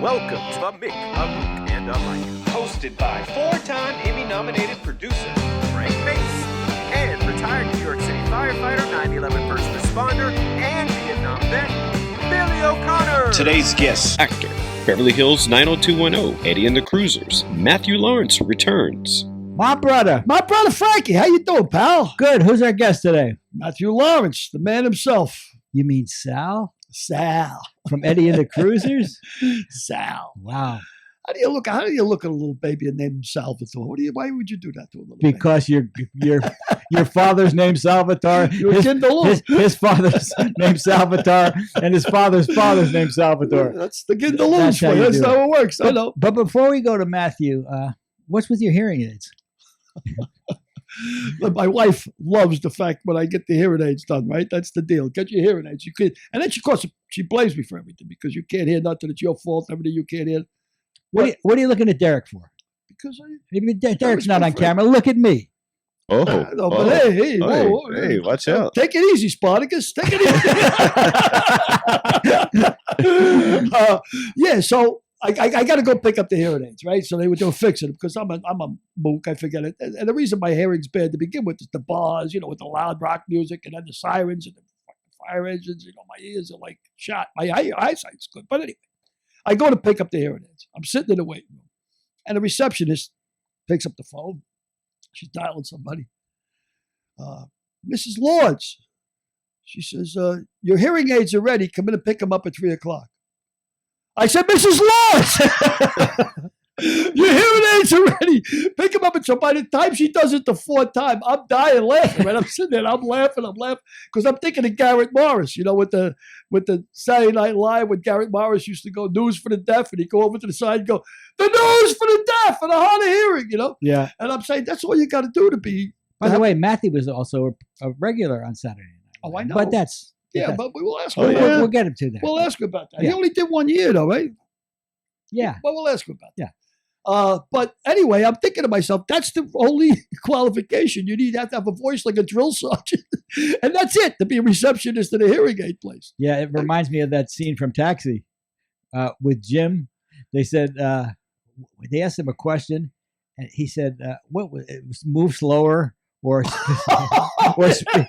Welcome to the Mick, a Mook, and a Mike. Hosted by four-time Emmy-nominated producer Frank Mace and retired New York City firefighter, 9/11 first responder, and Vietnam vet, Billy O'Connor. Today's guest, actor, Beverly Hills 90210, Eddie and the Cruisers, Matthew Lawrence returns. My brother Frankie, how you doing, pal? Good. Who's our guest today? Matthew Lawrence, the man himself. You mean Sal? Sal. From Eddie and the Cruisers? Sal. Wow. How do you look at a little baby and name him Salvatore? Why would you do that to a little Because your father's named Salvatore. His father's named Salvatore, and his father's named Salvatore. That's the Gindaloons for you. That's how it works. I know. But before we go to Matthew, what's with your hearing aids? My wife loves the fact when I get the hearing aids done, right? That's the deal. Get your hearing aids. You could, and then she blames me for everything because you can't hear nothing. It's your fault. Everything you can't hear. What are you looking at Derek for? Because Derek's not on camera. Look at me. Hey, Watch out. Take it easy, Spartacus. Take it easy. Yeah, so I got to go pick up the hearing aids, right? So they were fixing it because I'm a mook. I forget it. And the reason my hearing's bad to begin with is the bars, with the loud rock music and then the sirens and the fire engines. My ears are like shot. My eyesight's good. But anyway, I go to pick up the hearing aids. I'm sitting in the waiting room. And the receptionist picks up the phone. She's dialing somebody. Mrs. Lords. She says, your hearing aids are ready. Come in and pick them up at 3:00. I said, Mrs. Lords, your hearing aids are ready. Pick them up. And so by the time she does it the fourth time, I'm dying laughing. Right? I'm sitting there, I'm laughing because I'm thinking of Garrett Morris, with the Saturday Night Live when Garrett Morris used to go news for the deaf, and he'd go over to the side and go, the news for the deaf and the hard of hearing, Yeah. And I'm saying that's all you got to do to be. By the way, Matthew was also a regular on Saturday Night. Oh, I know. But that's. Yeah, but we will ask him. We'll get him to that. We'll ask him about that. Yeah. He only did 1 year, though, right? Yeah. But we'll ask him about that. Yeah. But anyway, I'm thinking to myself, that's the only qualification. You have to have a voice like a drill sergeant. And that's it, to be a receptionist at a hearing aid place. Yeah, it reminds me of that scene from Taxi with Jim. They said, they asked him a question, and he said, "What was it? Move slower or speed."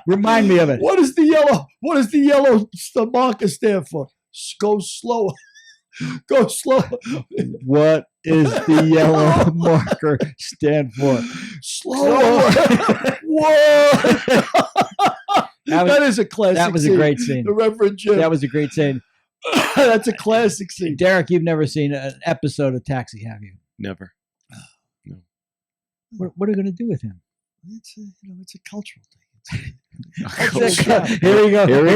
Remind me of it. What does the yellow marker stand for? Go slower. Go slower. What is the yellow marker stand for? Slower. What? That is a classic. That was scene. a great scene. The Reverend Jim. That was a great scene. That's a classic scene. Derek, you've never seen an episode of Taxi, have you? Never. No. What are we going to do with him? It's a cultural thing. Here we go. Here we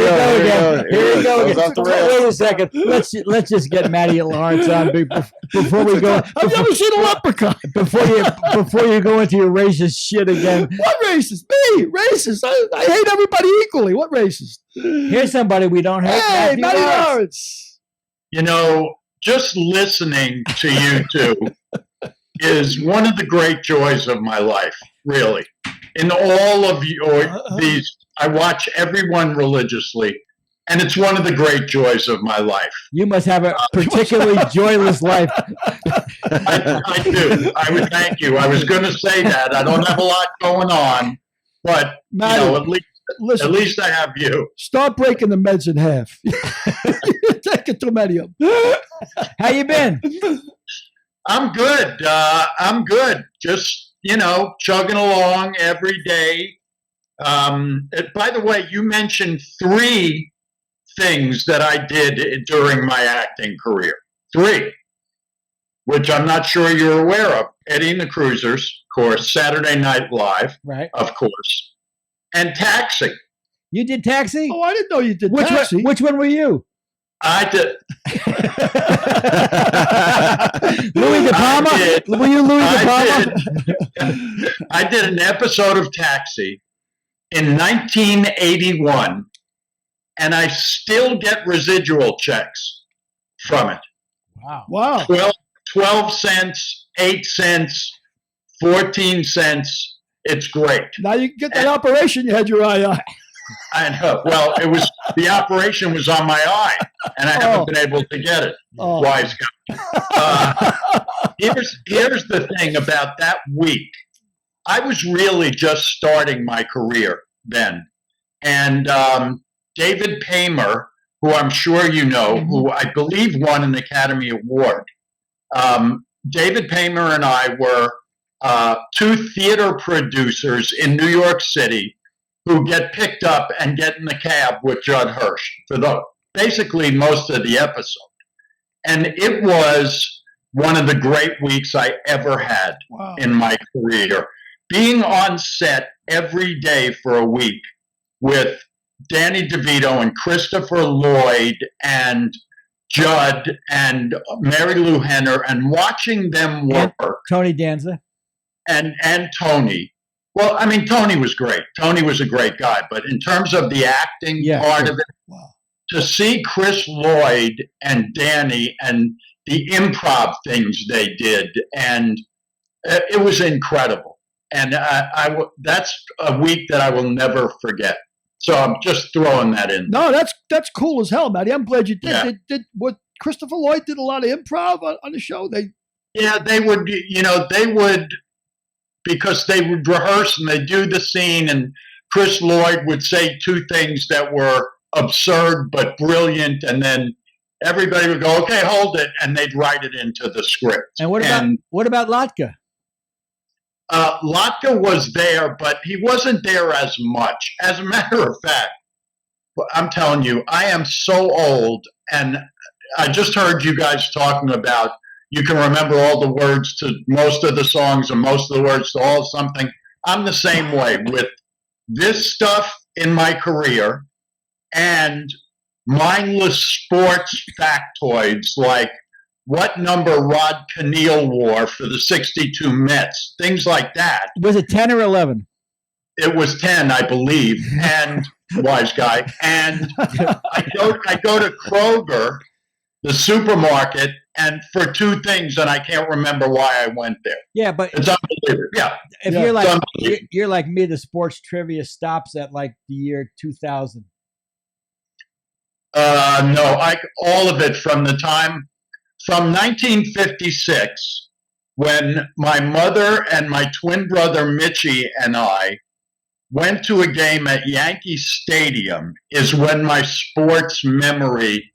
go. Wait a second. Let's just get Matty Lawrence on before we go. Have you ever seen a leprechaun? Before you go into your racist shit again. What racist? Me, racist. I hate everybody equally. What racist? Here's somebody we don't hate. Hey, Matty Lawrence. Just listening to you two is one of the great joys of my life, really. In all of these, I watch everyone religiously, and it's one of the great joys of my life. You must have a particularly joyless life. I do. I would thank you. I was going to say that. I don't have a lot going on, but Matty, at least I have you. Start breaking the meds in half. Take it to many of them. How you been? I'm good. I'm good. Just, chugging along every day. By the way, you mentioned 3 things that I did during my acting career. 3, which I'm not sure you're aware of. Eddie and the Cruisers, of course, Saturday Night Live, right? Of course, and Taxi. You did Taxi? Oh, I didn't know you did Taxi. Which one were you? I did. Louis De Palma? Were you Louis De Palma? I did an episode of Taxi in 1981, and I still get residual checks from it. Wow. 12 cents, 8 cents, 14 cents. It's great. Now you can get that operation you had your eye on. I know. Well, the operation was on my eye, and I haven't been able to get it. Wise guy. Here's the thing about that week. I was really just starting my career then, and David Paymer, who I'm sure you know, who I believe won an Academy Award. David Paymer and I were two theater producers in New York City who get picked up and get in the cab with Judd Hirsch for basically most of the episode. And it was one of the great weeks I ever had in my career. Being on set every day for a week with Danny DeVito and Christopher Lloyd and Judd and Mary Lou Henner, and watching them work. And Tony Danza. And Tony. Well, I mean, Tony was great. Tony was a great guy. But in terms of the acting part of it, to see Chris Lloyd and Danny and the improv things they did, and it was incredible. And that's a week that I will never forget. So I'm just throwing that in. No, that's cool as hell, Matty. I'm glad you did. Yeah. Did what Christopher Lloyd did a lot of improv on the show? They would, because they would rehearse and they do the scene, and Chris Lloyd would say two things that were absurd but brilliant, and then everybody would go, "Okay, hold it," and they'd write it into the script. And what about Latka? Latka was there, but he wasn't there as much. As a matter of fact, I'm telling you, I am so old, and I just heard you guys talking about you can remember all the words to most of the songs and most of the words to all something. I'm the same way with this stuff in my career and mindless sports factoids like what number Rod Keneal wore for the 62 Mets, things like that. Was it 10 or 11? It was 10, I believe, and wise guy. And I go to Kroger, the supermarket, and for two things, and I can't remember why I went there. Yeah, but it's unbelievable. Yeah, if you're like me, the sports trivia stops at like the year 2000. No, all of it from 1956, when my mother and my twin brother Mitchie and I went to a game at Yankee Stadium, is when my sports memory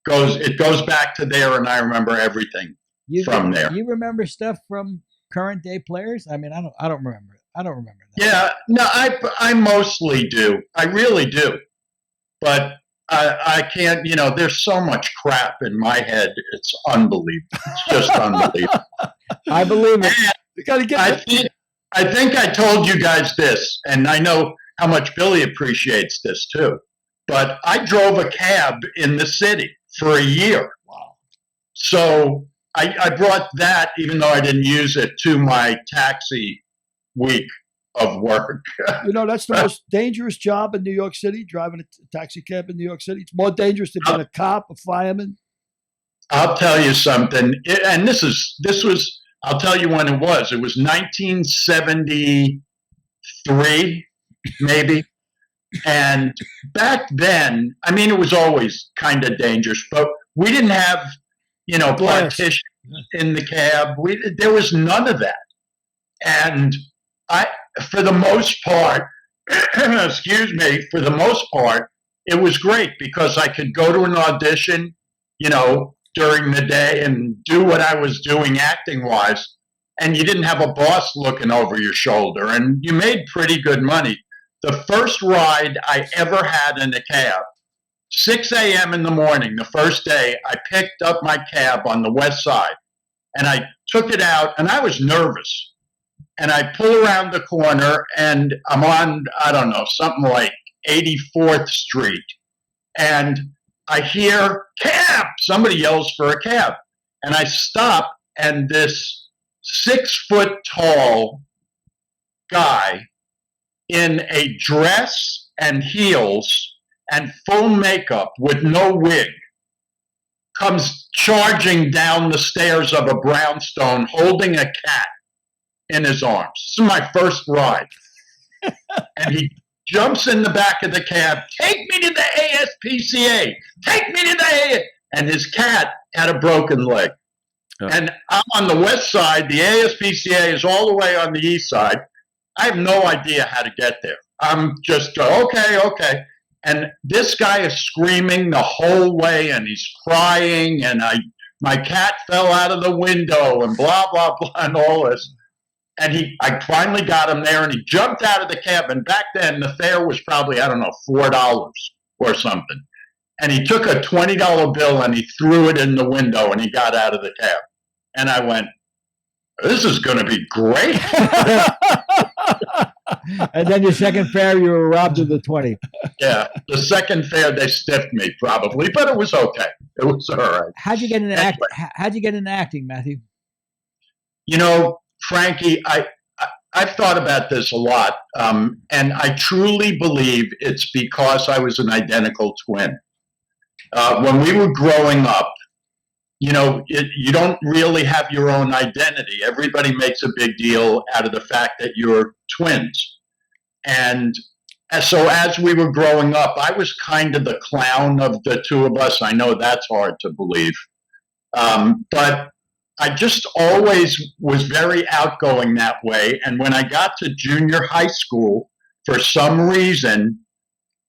goes back to there, and I remember everything from there. You remember stuff from current day players? I mean, I don't remember it. I don't remember that. Yeah, no, I mostly do. I really do. But I can't, there's so much crap in my head. It's unbelievable. It's just unbelievable. I believe it. You gotta get I think I told you guys this, and I know how much Billy appreciates this too, but I drove a cab in the city for a year. Wow. So I brought that, even though I didn't use it, to my taxi week of work. That's the most dangerous job in New York City, driving a taxi cab in New York City. It's more dangerous than being a cop, a fireman. I'll tell you something, and this was, I'll tell you when it was. It was 1973, maybe. And back then, I mean, it was always kind of dangerous, but we didn't have, partition in the cab. There was none of that. And for the most part, for the most part, it was great because I could go to an audition, during the day and do what I was doing acting-wise, and you didn't have a boss looking over your shoulder, and you made pretty good money. The first ride I ever had in a cab, 6 a.m. in the morning, the first day, I picked up my cab on the west side, and I took it out, and I was nervous. And I pull around the corner, and I'm on, I don't know, something like 84th Street, and I hear, cab! Somebody yells for a cab. And I stop, and this 6-foot-tall guy in a dress and heels and full makeup with no wig comes charging down the stairs of a brownstone holding a cat in his arms. This is my first ride. And he jumps in the back of the cab. Take me to the ASPCA. Take me to the ASPCA. And his cat had a broken leg. Oh. And I'm on the west side. The ASPCA is all the way on the east side. I have no idea how to get there. I'm just, okay. And this guy is screaming the whole way, and he's crying, and my cat fell out of the window, and blah, blah, blah, and all this. And I finally got him there, and he jumped out of the cab. And back then, the fare was probably, I don't know, $4 or something. And he took a $20 bill, and he threw it in the window, and he got out of the cab. And I went, this is going to be great. And then your second fare, you were robbed of the 20. Yeah, the second fare, they stiffed me probably, but it was okay. It was all right. How'd you get into acting? How'd you get into acting, Matthew? You know, Frankie, I've thought about this a lot, and I truly believe it's because I was an identical twin. When we were growing up, you know, you don't really have your own identity. Everybody makes a big deal out of the fact that you're twins. And so as we were growing up, I was kind of the clown of the two of us. I know that's hard to believe. But I just always was very outgoing that way. And when I got to junior high school, for some reason,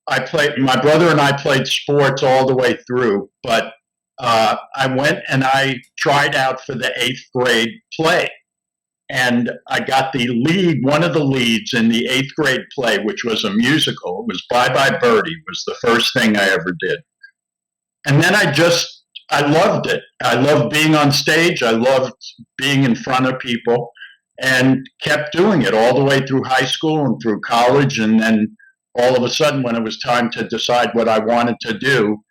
my brother and I played sports all the way through, but I went and I tried out for the 8th grade play. And I got the lead, one of the leads in the 8th grade play, which was a musical. It was Bye Bye Birdie, was the first thing I ever did. And then I loved it. I loved being on stage. I loved being in front of people, and kept doing it all the way through high school and through college. And then all of a sudden, when it was time to decide what I wanted to do,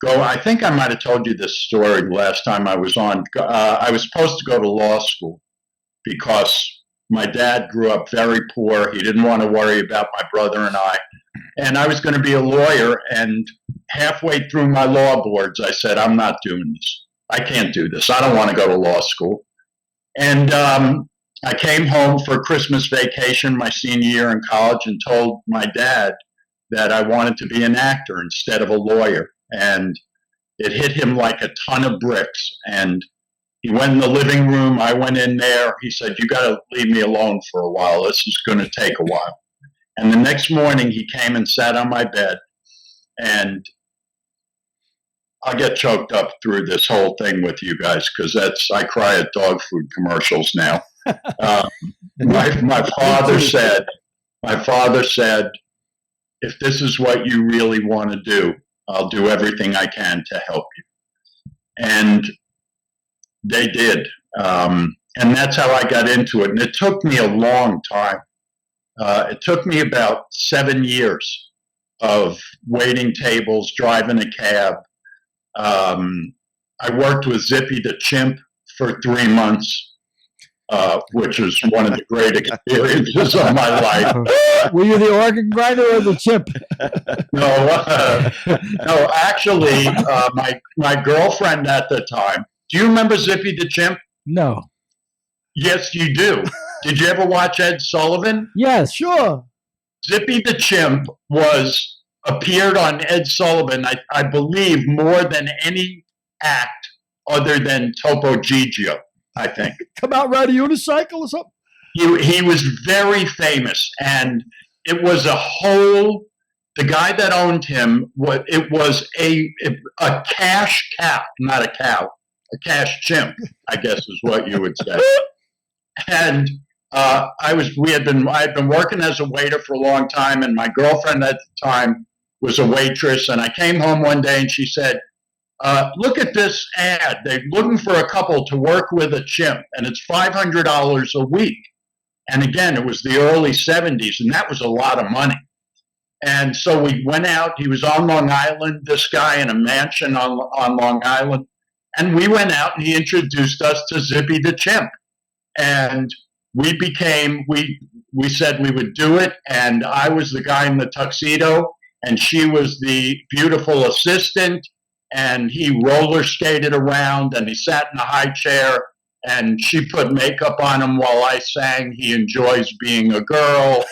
I think I might have told you this story last time I was on. I was supposed to go to law school because my dad grew up very poor. He didn't want to worry about my brother and I. And I was going to be a lawyer. And halfway through my law boards, I said, I'm not doing this. I can't do this. I don't want to go to law school. And I came home for Christmas vacation my senior year in college and told my dad that I wanted to be an actor instead of a lawyer. And it hit him like a ton of bricks. And he went in the living room. I went in there. He said, you got to leave me alone for a while. This is going to take a while. And the next morning he came and sat on my bed. And I'll get choked up through this whole thing with you guys because I cry at dog food commercials now. My father said, if this is what you really want to do, I'll do everything I can to help you. And they did. And that's how I got into it. And it took me a long time. It took me about 7 years of waiting tables, driving a cab. I worked with Zippy the Chimp for 3 months. Which was one of the great experiences of my life. Were you the organ grinder or the chimp? No, actually, my girlfriend at the time. Do you remember Zippy the Chimp? No. Yes, you do. Did you ever watch Ed Sullivan? Yes, sure. Zippy the Chimp appeared on Ed Sullivan, I believe, more than any act other than Topo Gigio. I think. Come out ride a unicycle or something? He was very famous, and it was the guy that owned him, it was a cash cow, not a cow, a cash chimp, I guess is what you would say. And I had been working as a waiter for a long time, and my girlfriend at the time was a waitress, and I came home one day and she said, look at this ad. They're looking for a couple to work with a chimp, and it's $500 a week. And again, it was the early 70s, and that was a lot of money. And so we went out. He was on Long Island, this guy in a mansion on Long Island. And we went out, and he introduced us to Zippy the Chimp. And we said we would do it, and I was the guy in the tuxedo, and she was the beautiful assistant. And he roller skated around, and he sat in a high chair, and she put makeup on him while I sang He Enjoys Being a Girl.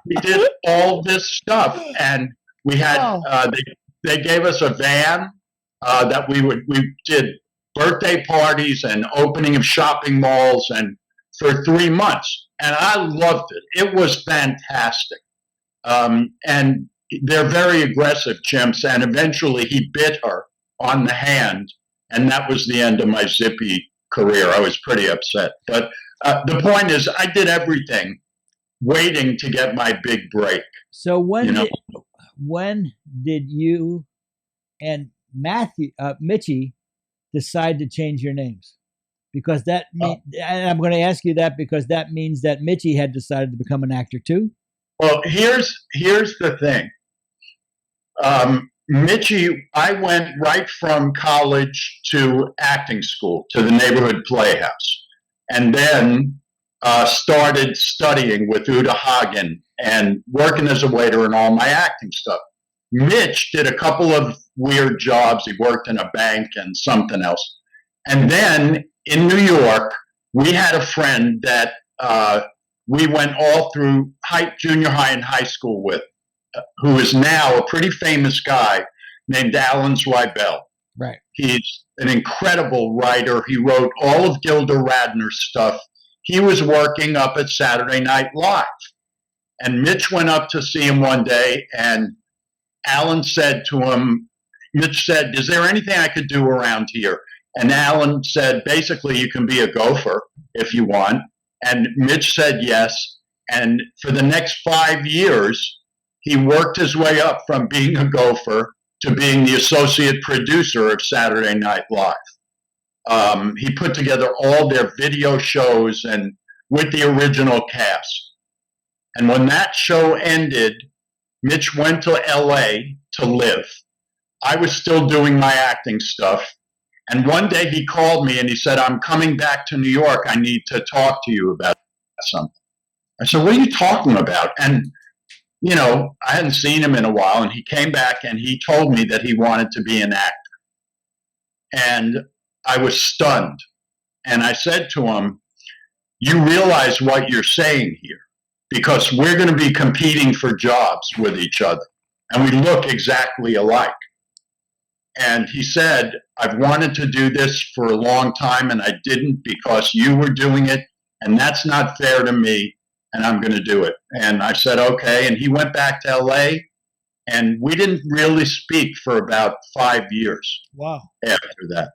We did all this stuff, and we had they gave us a van that we did birthday parties and opening of shopping malls, and for 3 months, and I loved it. It was fantastic, and they're very aggressive chimps, and eventually he bit her on the hand, and that was the end of my Zippy career. I was pretty upset, but the point is, I did everything waiting to get my big break. So when did you and Mitchie decide to change your names? Because and I'm going to ask you that because that means that Mitchie had decided to become an actor too. Well, here's the thing. Mitchie, I went right from college to acting school, to the neighborhood playhouse, and then started studying with Uta Hagen and working as a waiter and all my acting stuff. Mitch did a couple of weird jobs. He worked in a bank and something else. And then in New York, we had a friend that we went all through junior high and high school with, who is now a pretty famous guy named Alan Zweibel. Right. He's an incredible writer. He wrote all of Gilda Radner's stuff. He was working up at Saturday Night Live. And Mitch went up to see him one day, and Alan said to him, Mitch said, "Is there anything I could do around here?" And Alan said, basically, you can be a gopher if you want. And Mitch said yes. And for the next 5 years, he worked his way up from being a gopher to being the associate producer of Saturday Night Live. He put together all their video shows and with the original cast. And when that show ended, Mitch went to LA to live. I was still doing my acting stuff. And one day he called me and he said, "I'm coming back to New York. I need to talk to you about something." I said, "What are you talking about?" And, you know, I hadn't seen him in a while, and he came back and he told me that he wanted to be an actor. And I was stunned. And I said to him, "You realize what you're saying here, because we're going to be competing for jobs with each other, and we look exactly alike." And he said, "I've wanted to do this for a long time, and I didn't because you were doing it, and that's not fair to me, and I'm going to do it." And I said, okay. And he went back to LA, and we didn't really speak for about 5 years. Wow. After that.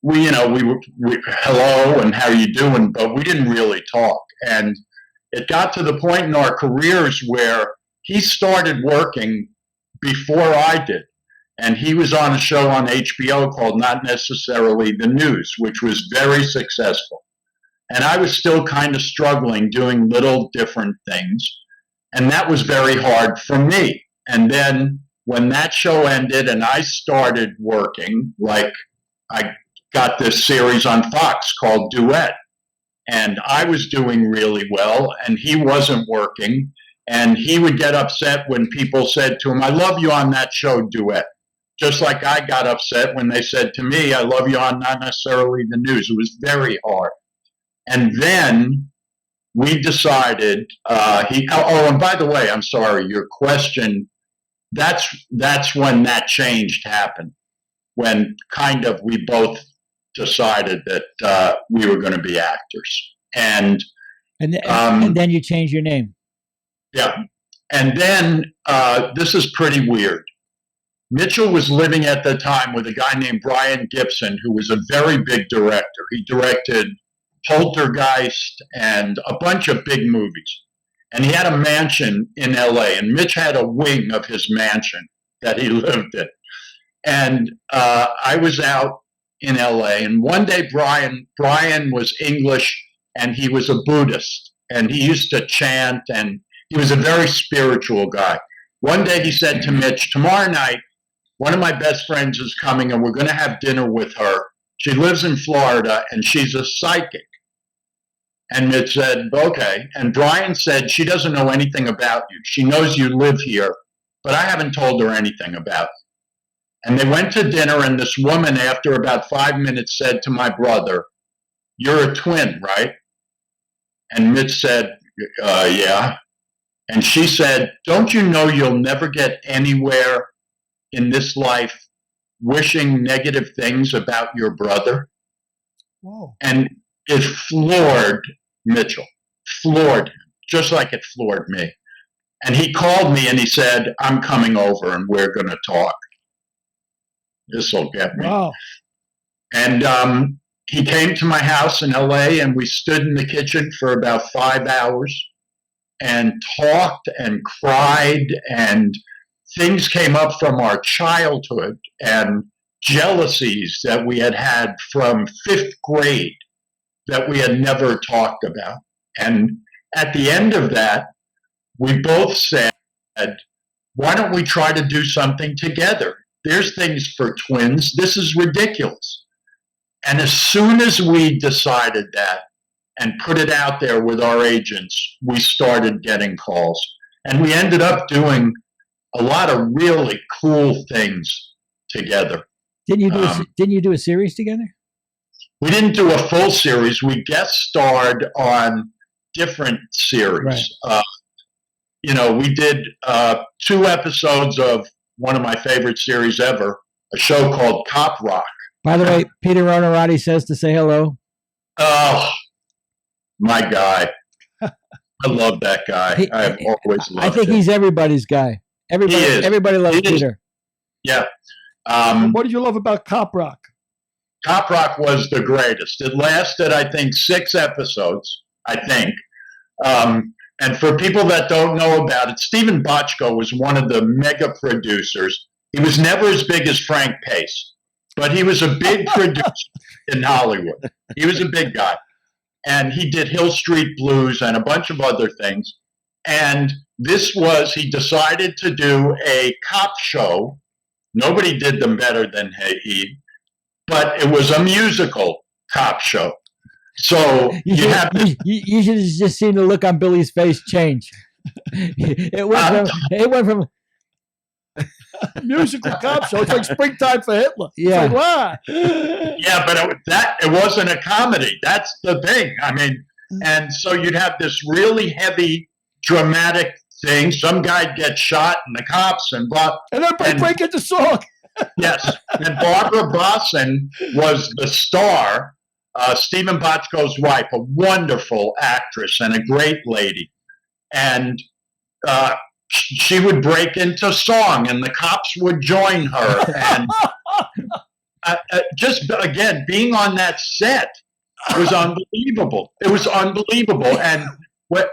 We were hello and how you doing, but we didn't really talk. And it got to the point in our careers where he started working before I did. And he was on a show on HBO called Not Necessarily the News, which was very successful. And I was still kind of struggling doing little different things. And that was very hard for me. And then when that show ended and I started working, like I got this series on Fox called Duet. And I was doing really well, and he wasn't working. And he would get upset when people said to him, "I love you on that show, Duet." Just like I got upset when they said to me, "I love you on Not Necessarily the News." It was very hard. And then we decided, and by the way, I'm sorry, your question, that's when that change happened, when kind of we both decided that we were going to be actors. And then you changed your name. Yeah. And then this is pretty weird. Mitchell was living at the time with a guy named Brian Gibson, who was a very big director. He directed Poltergeist and a bunch of big movies. And he had a mansion in LA, and Mitch had a wing of his mansion that he lived in. And I was out in LA, and one day Brian was English, and he was a Buddhist, and he used to chant, and he was a very spiritual guy. One day he said to Mitch, "Tomorrow night, one of my best friends is coming, and we're going to have dinner with her. She lives in Florida, and she's a psychic." And Mitch said, "Okay." And Brian said, "She doesn't know anything about you. She knows you live here, but I haven't told her anything about you." And they went to dinner, and this woman, after about 5 minutes, said to my brother, "You're a twin, right?" And Mitch said, "Yeah." And she said, "Don't you know you'll never get anywhere in this life wishing negative things about your brother?" Whoa. And it floored Mitchell, floored him, just like it floored me. And he called me and he said, "I'm coming over and we're going to talk. This will get me." Wow. And he came to my house in LA, and we stood in the kitchen for about 5 hours and talked and cried, and things came up from our childhood and jealousies that we had had from 5th grade that we had never talked about. And at the end of that, we both said, "Why don't we try to do something together? There's things for twins. This is ridiculous." And as soon as we decided that and put it out there with our agents, we started getting calls. And we ended up doing a lot of really cool things together. Didn't you do a series together? We didn't do a full series. We guest starred on different series. Right. We did 2 episodes of one of my favorite series ever, a show called Cop Rock. By the way, Peter Onorati says to say hello. Oh, my guy. I love that guy. I have always loved him. I think he's everybody's guy. Everybody loves Peter. Yeah. What did you love about Cop Rock? Cop Rock was the greatest. It lasted, I think, 6 episodes, I think. And for people that don't know about it, Stephen Bochco was one of the mega producers. He was never as big as Frank Pace, but he was a big producer in Hollywood. He was a big guy. And he did Hill Street Blues and a bunch of other things. And he decided to do a cop show. Nobody did them better than he, but it was a musical cop show. So you should have just seen the look on Billy's face change. It went from musical cop show. It's like Springtime for Hitler. Yeah. It's like, wow. Yeah, but it wasn't a comedy. That's the thing. I mean, and so you'd have this really heavy, dramatic thing. Some guy gets shot, and the cops and everybody break into song. Yes, and Barbara Bosson was the star. Stephen Bochco's wife, a wonderful actress and a great lady, and she would break into song, and the cops would join her. And just again, being on that set was unbelievable. It was unbelievable. And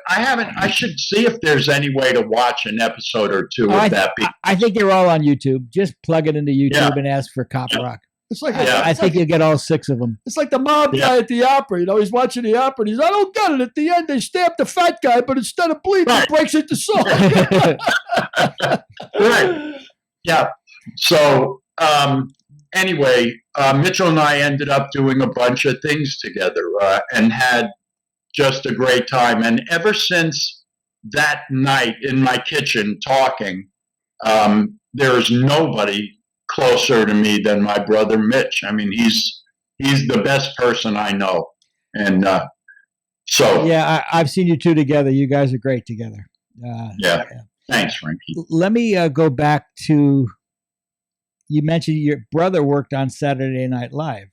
I should see if there's any way to watch an episode or 2 of that. I think they're all on YouTube. Just plug it into YouTube and ask for Cop Rock. It's like I think you'll get all 6 of them. It's like the mob guy at the opera. He's watching the opera. And I don't get it. At the end, they stab the fat guy, but instead of bleeding, he breaks into song. Right. Yeah. So anyway, Mitchell and I ended up doing a bunch of things together and had just a great time. And ever since that night in my kitchen talking, there's nobody closer to me than my brother Mitch. I mean, he's the best person I know. And so yeah, I've seen you 2 together. You guys are great together. Yeah. Thanks, Frankie. Let me go back to, you mentioned your brother worked on Saturday Night Live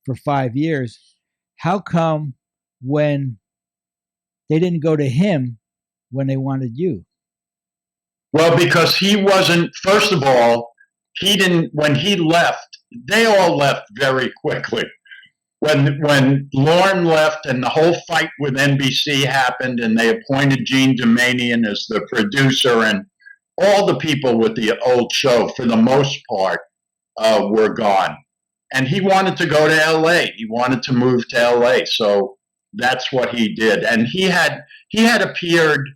for 5 years. How come when they didn't go to him when they wanted you? Well, because he wasn't, first of all, when he left, they all left very quickly. When Lauren left and the whole fight with NBC happened and they appointed Gene Domanian as the producer, and all the people with the old show, for the most part, were gone. And he wanted to go to LA. He wanted to move to LA. So that's what he did. And he had appeared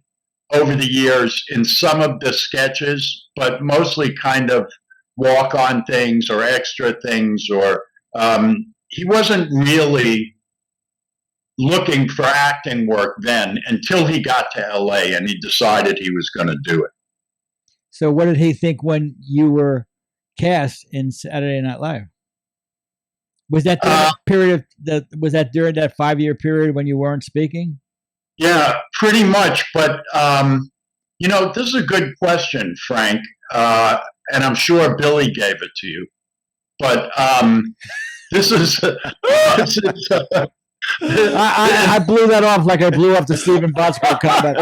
over the years in some of the sketches, but mostly kind of walk-on things or extra things, or he wasn't really looking for acting work then until he got to LA and he decided he was going to do it. So what did he think when you were cast in Saturday Night Live? Was that during that period of was that during that 5-year period when you weren't speaking? Yeah, pretty much. But this is a good question, Frank, and I'm sure Billy gave it to you. But this is I blew that off like I blew off the Stephen Bosco comment.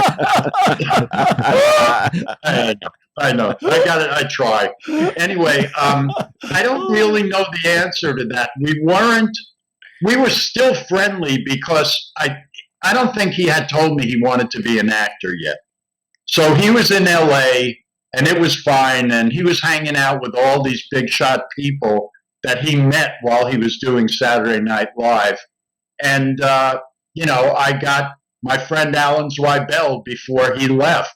I know. I got it. I try. Anyway, I don't really know the answer to that. We were still friendly because I don't think he had told me he wanted to be an actor yet. So he was in LA and it was fine. And he was hanging out with all these big shot people that he met while he was doing Saturday Night Live. And, I got my friend Alan Zweibel before he left,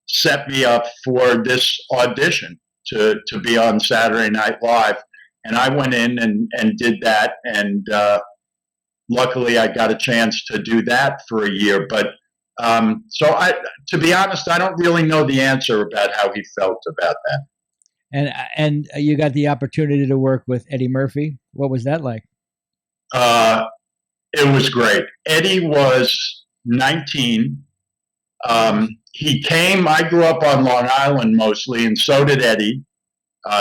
set me up for this audition to be on Saturday Night Live. And I went in and did that. And luckily I got a chance to do that for a year. But to be honest, I don't really know the answer about how he felt about that. And you got the opportunity to work with Eddie Murphy. What was that like? It was great. Eddie was 19. He came, I grew up on Long Island mostly, and so did Eddie.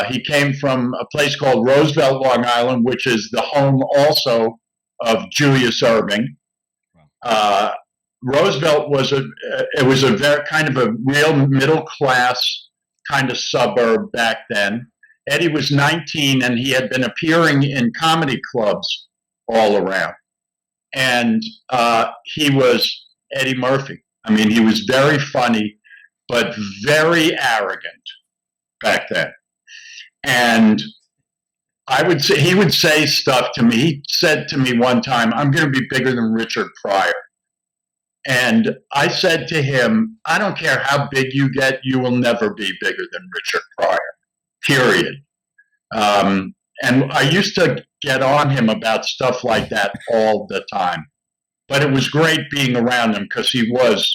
He came from a place called Roosevelt, Long Island, which is the home also of Julius Erving. Roosevelt was a very kind of a real middle class kind of suburb back then. Eddie was 19 and he had been appearing in comedy clubs all around. And he was Eddie Murphy. I mean, he was very funny, but very arrogant back then. And he would say stuff to me. He said to me one time, "I'm going to be bigger than Richard Pryor." And I said to him, "I don't care how big you get, you will never be bigger than Richard Pryor, period." And I used to get on him about stuff like that all the time. But it was great being around him because he was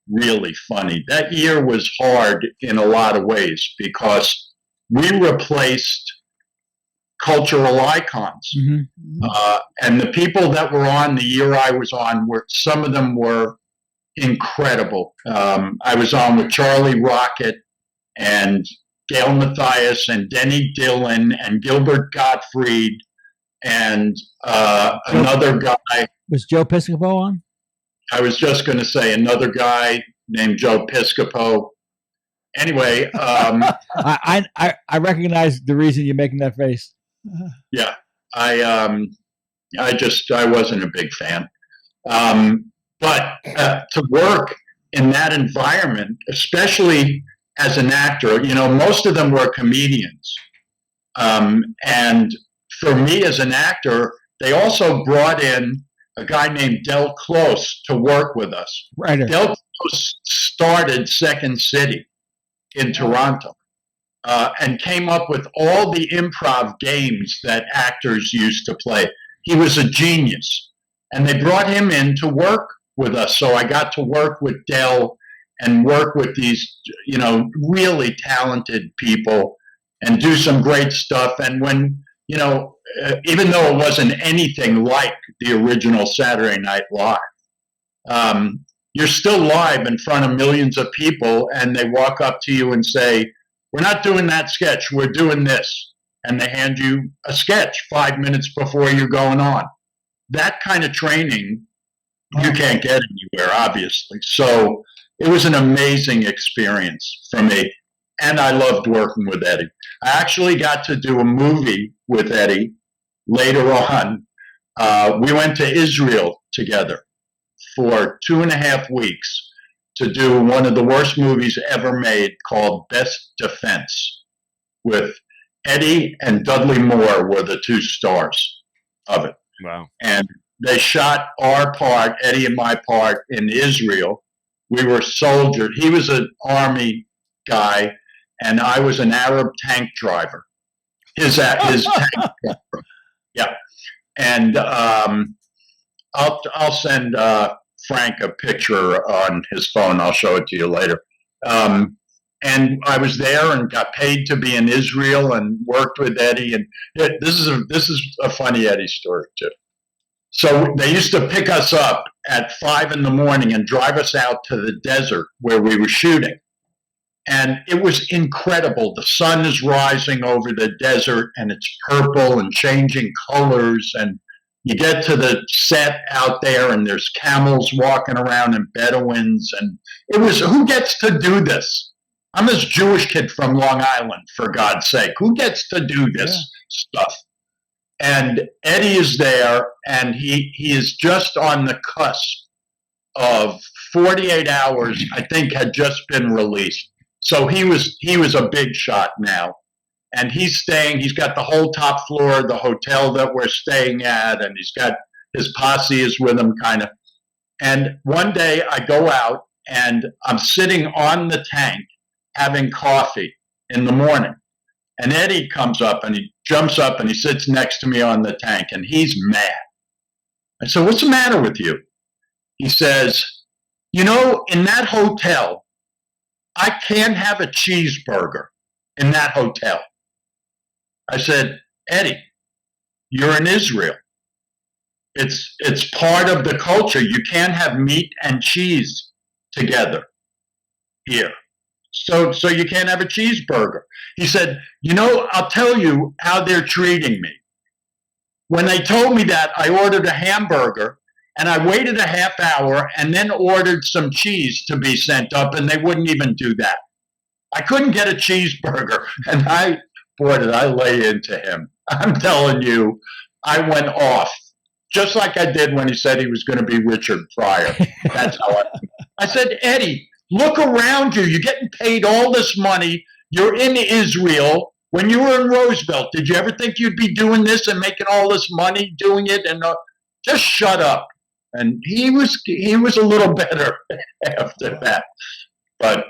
really funny. That year was hard in a lot of ways because we replaced cultural icons. Mm-hmm. And the people that were on the year I was on, some of them were incredible. I was on with Charlie Rocket and Gail Mathias and Denny Dillon and Gilbert Gottfried and another guy. Was Joe Piscopo on? I was just going to say another guy named Joe Piscopo. Anyway, I recognize the reason you're making that face. Yeah, I wasn't a big fan. But to work in that environment, especially as an actor, most of them were comedians. And for me as an actor, they also brought in a guy named Del Close to work with us. Right. Del Close started Second City in Toronto and came up with all the improv games that actors used to play. He was a genius. And they brought him in to work with us. So I got to work with Del and work with these, really talented people and do some great stuff. And when, even though it wasn't anything like the original Saturday Night Live, you're still live in front of millions of people and they walk up to you and say, "We're not doing that sketch, we're doing this." And they hand you a sketch 5 minutes before you're going on. That kind of training you can't get anywhere, obviously. So it was an amazing experience for me. And I loved working with Eddie. I actually got to do a movie with Eddie later on. We went to Israel together for 2.5 weeks to do one of the worst movies ever made called Best Defense, with Eddie and Dudley Moore were the two stars of it. Wow. And they shot our part, Eddie and my part, in Israel. We were soldiers. He was an army guy, and I was an Arab tank driver. His tank driver. Yeah. And I'll send Frank a picture on his phone. I'll show it to you later. And I was there and got paid to be in Israel and worked with Eddie. And this is a funny Eddie story too. So they used to pick us up at 5 a.m. and drive us out to the desert where we were shooting. And it was incredible. The sun is rising over the desert and it's purple and changing colors. And you get to the set out there and there's camels walking around and Bedouins. And it was, who gets to do this? I'm this Jewish kid from Long Island, for God's sake. Who gets to do this stuff? And Eddie is there, and he is just on the cusp of 48 hours, I think, had just been released. So he was a big shot now. And he's got the whole top floor of the hotel that we're staying at, and he's got his posse is with him kind of. And one day I go out, and I'm sitting on the tank having coffee in the morning. And Eddie comes up and he jumps up and he sits next to me on the tank and he's mad. I said, what's the matter with you? He says, in that hotel, I can't have a cheeseburger in that hotel. I said, Eddie, you're in Israel. It's part of the culture. You can't have meat and cheese together here. So you can't have a cheeseburger. He said, I'll tell you how they're treating me. When they told me that, I ordered a hamburger, and I waited a half hour and then ordered some cheese to be sent up, and they wouldn't even do that. I couldn't get a cheeseburger, and did I lay into him. I'm telling you, I went off, just like I did when he said he was going to be Richard Pryor. That's how I said, Eddie, look around you. You're getting paid all this money. You're in Israel. When you were in Roosevelt, did you ever think you'd be doing this and making all this money doing it? And just shut up. And he was a little better after that. But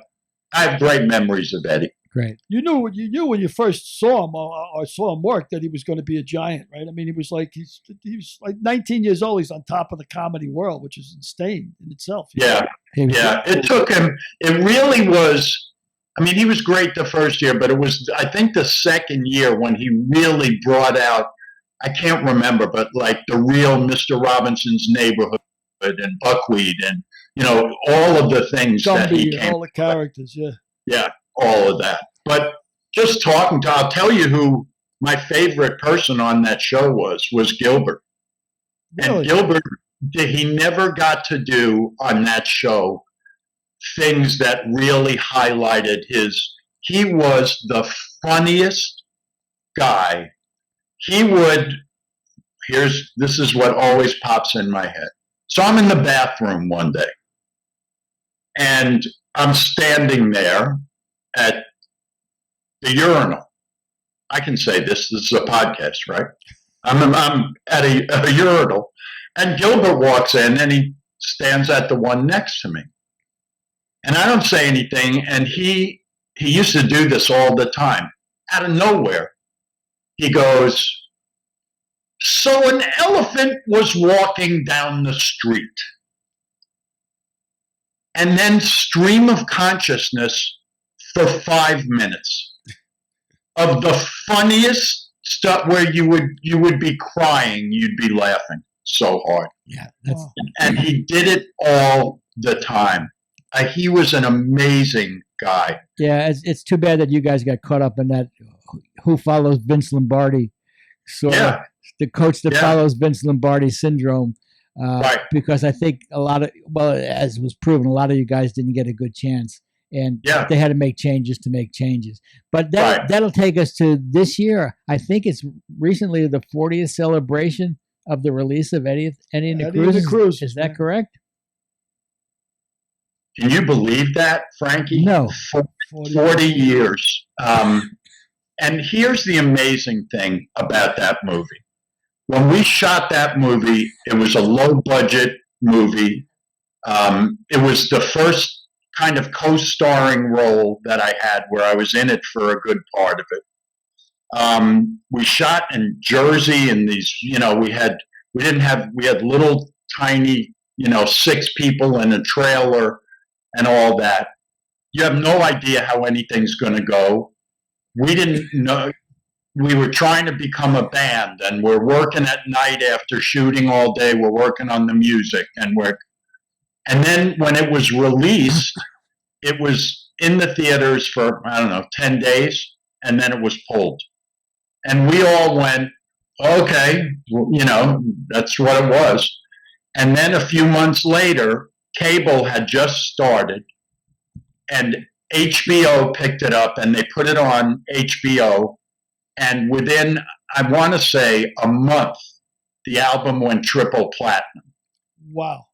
I have great memories of Eddie. Great. You knew when you first saw him or saw him work that he was going to be a giant, right? I mean, he was like 19 years old. He's on top of the comedy world, which is insane in itself. Yeah. It took him. It really was. I mean, he was great the first year, but it was, I think, the second year when he really brought out. I can't remember, but like the real Mr. Robinson's Neighborhood and Buckwheat and all of the things Gumby, that he came. all the characters, Yeah, all of that. But just I'll tell you who my favorite person on that show was Gilbert. Really? And Gilbert, he never got to do on that show things that really highlighted he was the funniest guy. This is what always pops in my head. So I'm in the bathroom one day and I'm standing there at the urinal. I can say this is a podcast, right? I'm at a urinal and Gilbert walks in and he stands at the one next to me. And I don't say anything. And he used to do this all the time. Out of nowhere, he goes, so an elephant was walking down the street. And then stream of consciousness for 5 minutes of the funniest stuff where you would be crying, you'd be laughing so hard. Yeah. And he did it all the time. He was an amazing guy. Yeah, it's too bad that you guys got caught up in that who follows Vince Lombardi sort of the coach that follows Vince Lombardi syndrome. Right. Because I think as was proven, a lot of you guys didn't get a good chance. And they had to make changes to make changes. But that'll take us to this year. I think it's recently the 40th celebration of the release of Eddie and the Cruise. Is that correct? Can you believe that, Frankie? No. 40 years. And here's the amazing thing about that movie. When we shot that movie, it was a low-budget movie. It was the first kind of co-starring role that I had where I was in it for a good part of it. We shot in Jersey and these, we had little tiny, 6 people in a trailer and all that. you have no idea how anything's going to go. We didn't know. We were trying to become a band, and we're working at night after shooting all day. We're working on the music, and then when it was released, it was in the theaters for, I don't know, 10 days, and then it was pulled. And we all went, okay, that's what it was. And then a few months later, cable had just started, and HBO picked it up, and they put it on HBO. And within, I want to say, a month, the album went triple platinum. Wow.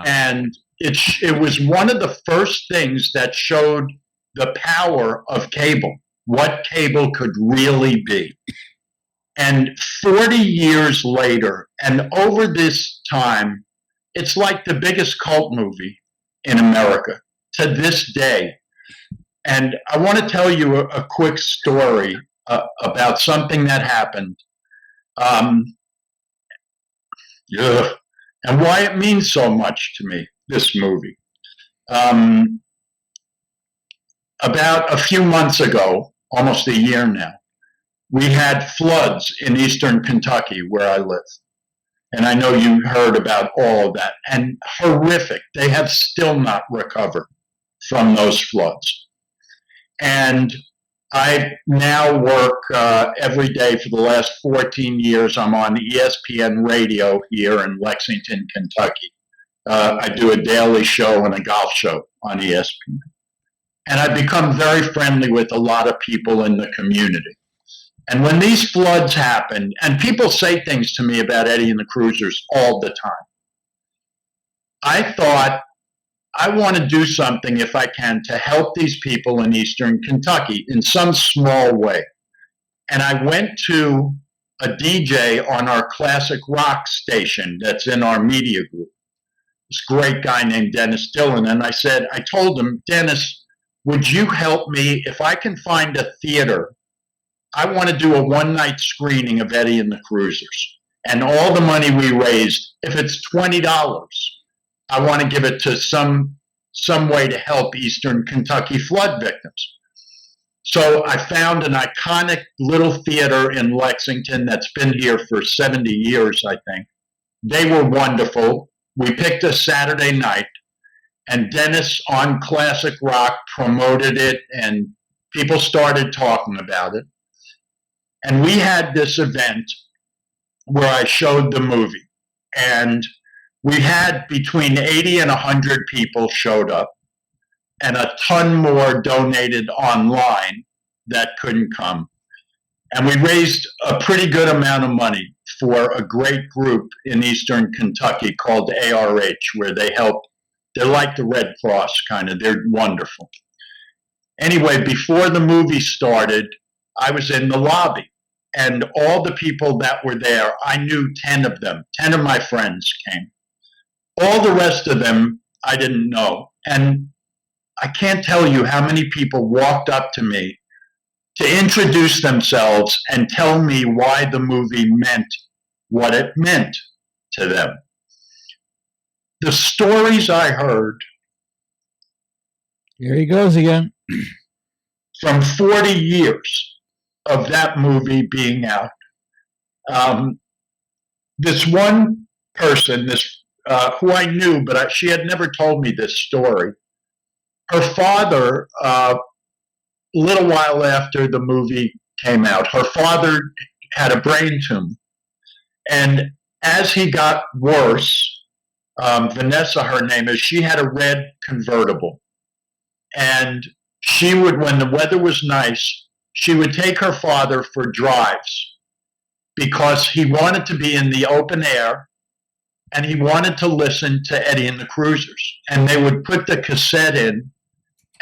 And it was one of the first things that showed the power of cable, what cable could really be. And 40 years later, and over this time, it's like the biggest cult movie in America to this day. And I want to tell you a quick story about something that happened, and why it means so much to me, this movie. About a few months ago, almost a year now, we had floods in eastern Kentucky where I live. And I know you heard about all of that. And horrific. They have still not recovered from those floods. And I now work every day for the last 14 years. I'm on ESPN radio here in Lexington, Kentucky. I do a daily show and a golf show on ESPN. And I've become very friendly with a lot of people in the community. And when these floods happen, and people say things to me about Eddie and the Cruisers all the time, I thought, I want to do something, if I can, to help these people in eastern Kentucky in some small way. And I went to a DJ on our classic rock station that's in our media group, this great guy named Dennis Dillon. And I told him, Dennis, would you help me if I can find a theater? I want to do a one-night screening of Eddie and the Cruisers. And all the money we raised, if it's $20, I want to give it to some way to help eastern Kentucky flood victims. So I found an iconic little theater in Lexington that's been here for 70 years, I think. They were wonderful. We picked a Saturday night, and Dennis on Classic Rock promoted it, and people started talking about it. And we had this event where I showed the movie, and we had between 80 and 100 people showed up, and a ton more donated online that couldn't come. And we raised a pretty good amount of money for a great group in eastern Kentucky called ARH, where they help. They're like the Red Cross, kind of. They're wonderful. Anyway, before the movie started, I was in the lobby, and all the people that were there, I knew 10 of them. 10 of my friends came. All the rest of them, I didn't know. And I can't tell you how many people walked up to me to introduce themselves and tell me why the movie meant what it meant to them. The stories I heard. Here he goes again. From 40 years of that movie being out. This one person, who I knew, but she had never told me this story. Her father, a little while after the movie came out, her father had a brain tumor. And as he got worse, Vanessa, her name is, she had a red convertible. And she would, when the weather was nice, she would take her father for drives because he wanted to be in the open air and he wanted to listen to Eddie and the Cruisers. And they would put the cassette in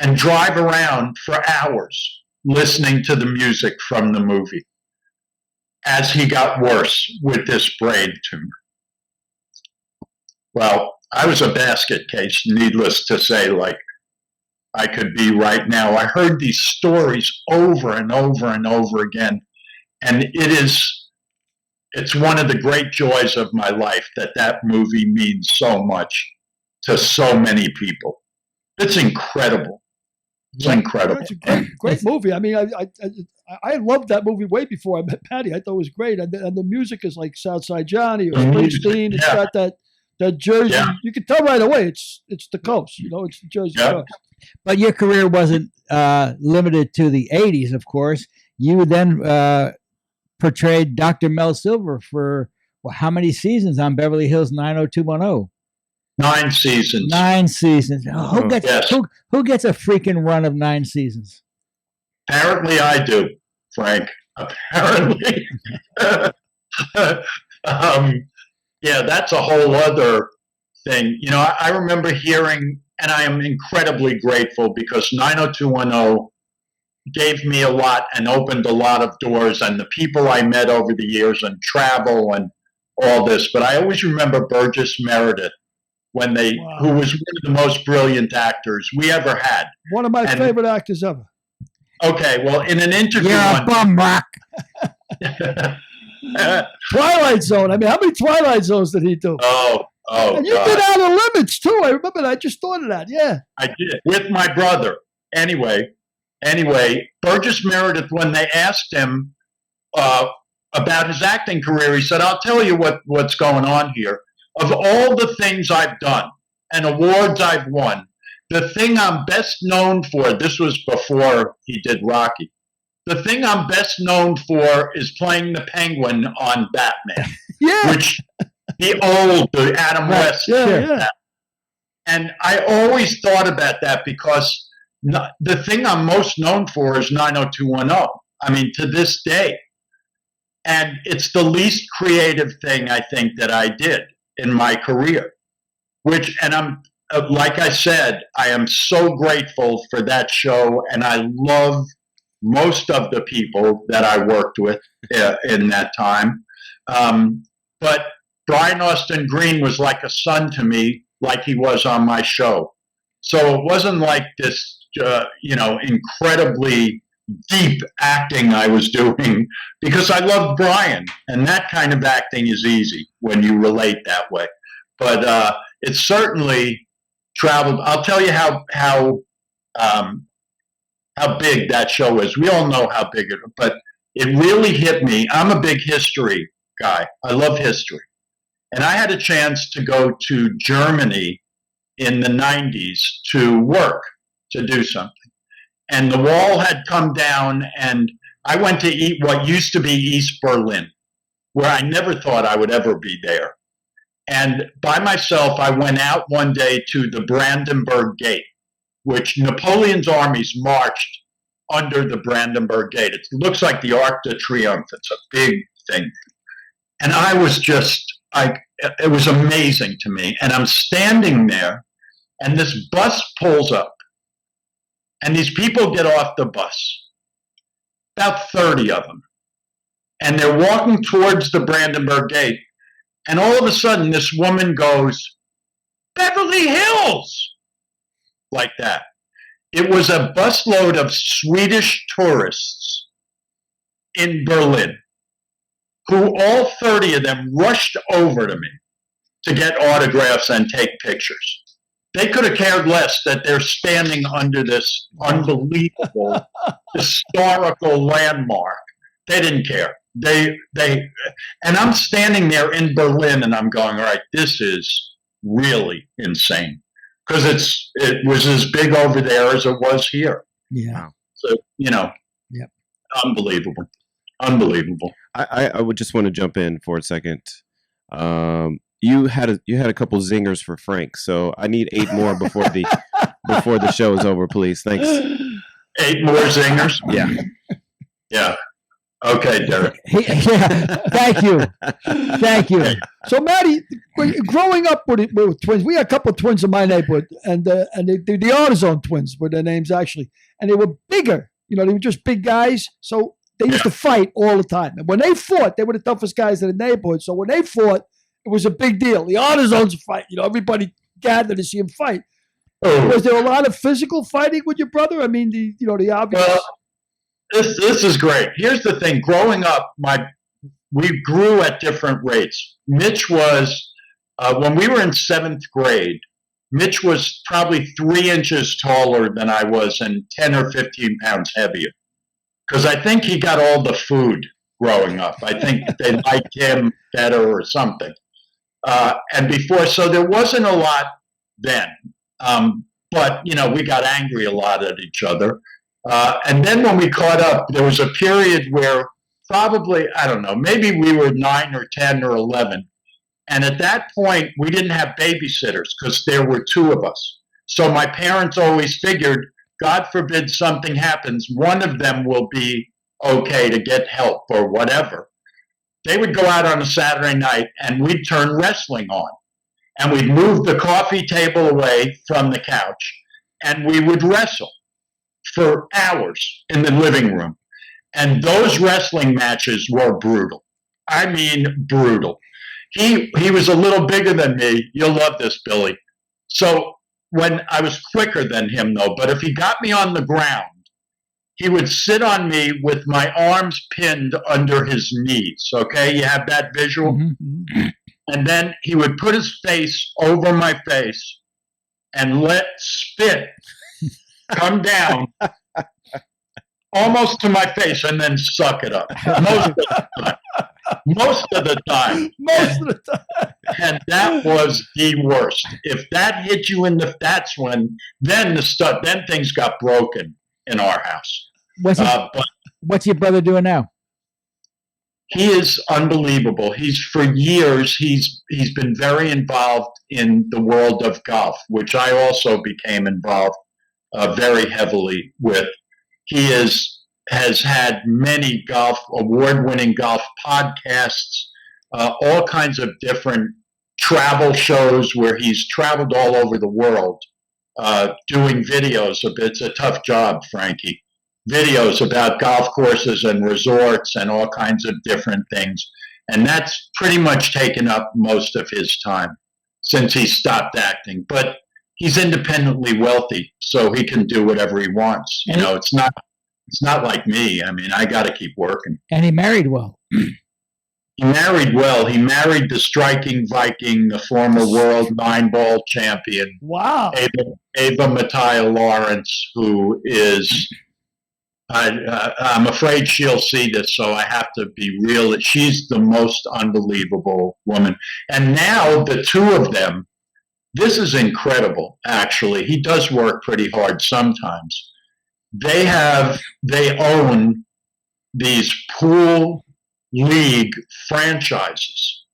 and drive around for hours listening to the music from the movie as he got worse with this brain tumor. Well, I was a basket case, needless to say, like I could be right now. I heard these stories over and over and over again, and it's one of the great joys of my life that movie means so much to so many people. It's incredible. It's incredible. It's a great movie. I mean, I loved that movie way before I met Patty. I thought it was great, and the music is like Southside Johnny or Springsteen. It's got that Jersey. Yeah. You can tell right away. It's the coast. You know, it's the Jersey coast. But your career wasn't limited to the 80s, of course. You then portrayed Dr. Mel Silver for how many seasons on Beverly Hills 90210? 9 seasons. 9 seasons. Who gets a freaking run of 9 seasons? Apparently I do, Frank. Apparently. Yeah, that's a whole other thing. You know, I remember hearing, and I am incredibly grateful because 90210 gave me a lot and opened a lot of doors, and the people I met over the years and travel and all this. But I always remember Burgess Meredith, who was one of the most brilliant actors we ever had. One of my favorite actors ever. Okay, well, in an interview, you're a bum rock. Twilight Zone. I mean, how many Twilight Zones did he do? Oh, and you did Out of Limits too. I remember that. I just thought of that. Yeah, I did with my brother. Anyway, Burgess Meredith, when they asked him about his acting career, he said, "I'll tell you what's going on here. Of all the things I've done and awards I've won, the thing I'm best known for," this was before he did Rocky, "the thing I'm best known for is playing the Penguin on Batman." Yeah. Which the Adam West. Yeah. And I always thought about that because the thing I'm most known for is 90210. I mean, to this day. And it's the least creative thing I think that I did in my career, and I'm, like I said, I am so grateful for that show, and I love most of the people that I worked with in that time. But Brian Austin Green was like a son to me, like he was on my show. So it wasn't like this, incredibly deep acting I was doing, because I loved Brian, and that kind of acting is easy when you relate that way. But it certainly traveled. I'll tell you how big that show is. We all know how big it is, but it really hit me. I'm a big history guy. I love history. And I had a chance to go to Germany in the 90s to work, to do something. And the wall had come down, and I went to eat what used to be East Berlin, where I never thought I would ever be there. And by myself, I went out one day to the Brandenburg Gate, which Napoleon's armies marched under the Brandenburg Gate. It looks like the Arc de Triomphe. It's a big thing. And I was it was amazing to me. And I'm standing there, and this bus pulls up, and these people get off the bus, about 30 of them. And they're walking towards the Brandenburg Gate. And all of a sudden, this woman goes, "Beverly Hills!" Like that. It was a busload of Swedish tourists in Berlin, who all 30 of them rushed over to me to get autographs and take pictures. They could have cared less that they're standing under this unbelievable historical landmark. They didn't care. And I'm standing there in Berlin, and I'm going, all right, this is really insane, because it was as big over there as it was here. Yeah. So Yep. Unbelievable. I would just want to jump in for a second. You had a couple zingers for Frank, so I need 8 more before the show is over, please. Thanks. 8 more zingers? Yeah. Okay, Derek. Yeah. Thank you. So, Maddie, growing up with twins, we had a couple of twins in my neighborhood, and the AutoZone twins were their names, actually. And they were bigger. You know, they were just big guys. So they used to fight all the time. And when they fought, they were the toughest guys in the neighborhood. So when they fought, it was a big deal. The AutoZone's fight. You know, everybody gathered to see him fight. Oh. Was there a lot of physical fighting with your brother? I mean, the obvious. Well, this is great. Here's the thing. Growing up, we grew at different rates. Mitch was, when we were in 7th grade, Mitch was probably 3 inches taller than I was and 10 or 15 pounds heavier. Because I think he got all the food growing up. I think they liked him better or something. And before, so there wasn't a lot then. But, we got angry a lot at each other. And then when we caught up, there was a period where probably, I don't know, maybe we were 9 or 10 or 11. And at that point, we didn't have babysitters because there were 2 of us. So my parents always figured, God forbid something happens, one of them will be okay to get help or whatever. They would go out on a Saturday night and we'd turn wrestling on. And we'd move the coffee table away from the couch and we would wrestle for hours in the living room. And those wrestling matches were brutal. I mean, brutal. He was a little bigger than me. You'll love this, Billy. So when I was quicker than him, though, but if he got me on the ground, he would sit on me with my arms pinned under his knees. Okay, you have that visual? Mm-hmm. And then he would put his face over my face and let spit come down almost to my face and then suck it up. Most of the time. Most of the time. And that was the worst. If that hit you that's when, then things got broken in our house. What's your brother doing now? He is unbelievable. For years, he's been very involved in the world of golf, which I also became involved very heavily with. He has had many award-winning golf podcasts, all kinds of different travel shows where he's traveled all over the world doing videos. It's a tough job, Frankie. Videos about golf courses and resorts and all kinds of different things. And that's pretty much taken up most of his time since he stopped acting. But he's independently wealthy, so he can do whatever he wants. It's not like me. I mean, I got to keep working. And he married well. He married well. He married the striking Viking, the former world 9-ball champion. Wow. Ava Mattia Lawrence, who is, I'm afraid she'll see this, so I have to be real. She's the most unbelievable woman. And now the 2 of them, this is incredible, actually. He does work pretty hard sometimes. They own these pool league franchises.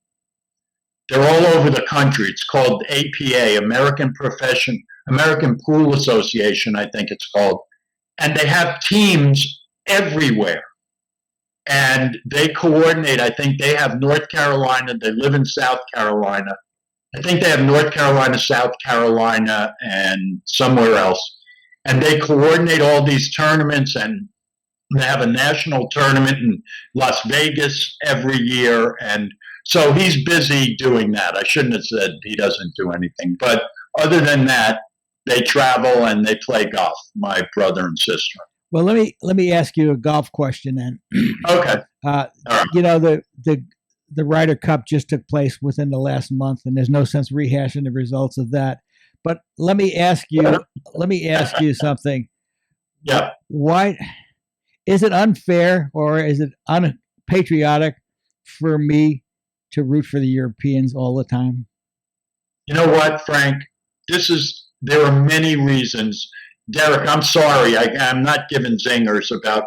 They're all over the country. It's called APA, American Pool Association, I think it's called. And they have teams everywhere. And they coordinate. I think they have North Carolina. They live in South Carolina. I think they have North Carolina, South Carolina, and somewhere else. And they coordinate all these tournaments, and they have a national tournament in Las Vegas every year. And so he's busy doing that. I shouldn't have said he doesn't do anything. But other than that, they travel and they play golf, my brother and sister. Well, let me ask you a golf question then. Okay. All right. The Ryder Cup just took place within the last month, and there's no sense rehashing the results of that. But let me ask you something. Yeah. Why is it unfair or is it unpatriotic for me to root for the Europeans all the time? You know what, Frank? There are many reasons. Derek, I'm sorry. I'm not giving zingers about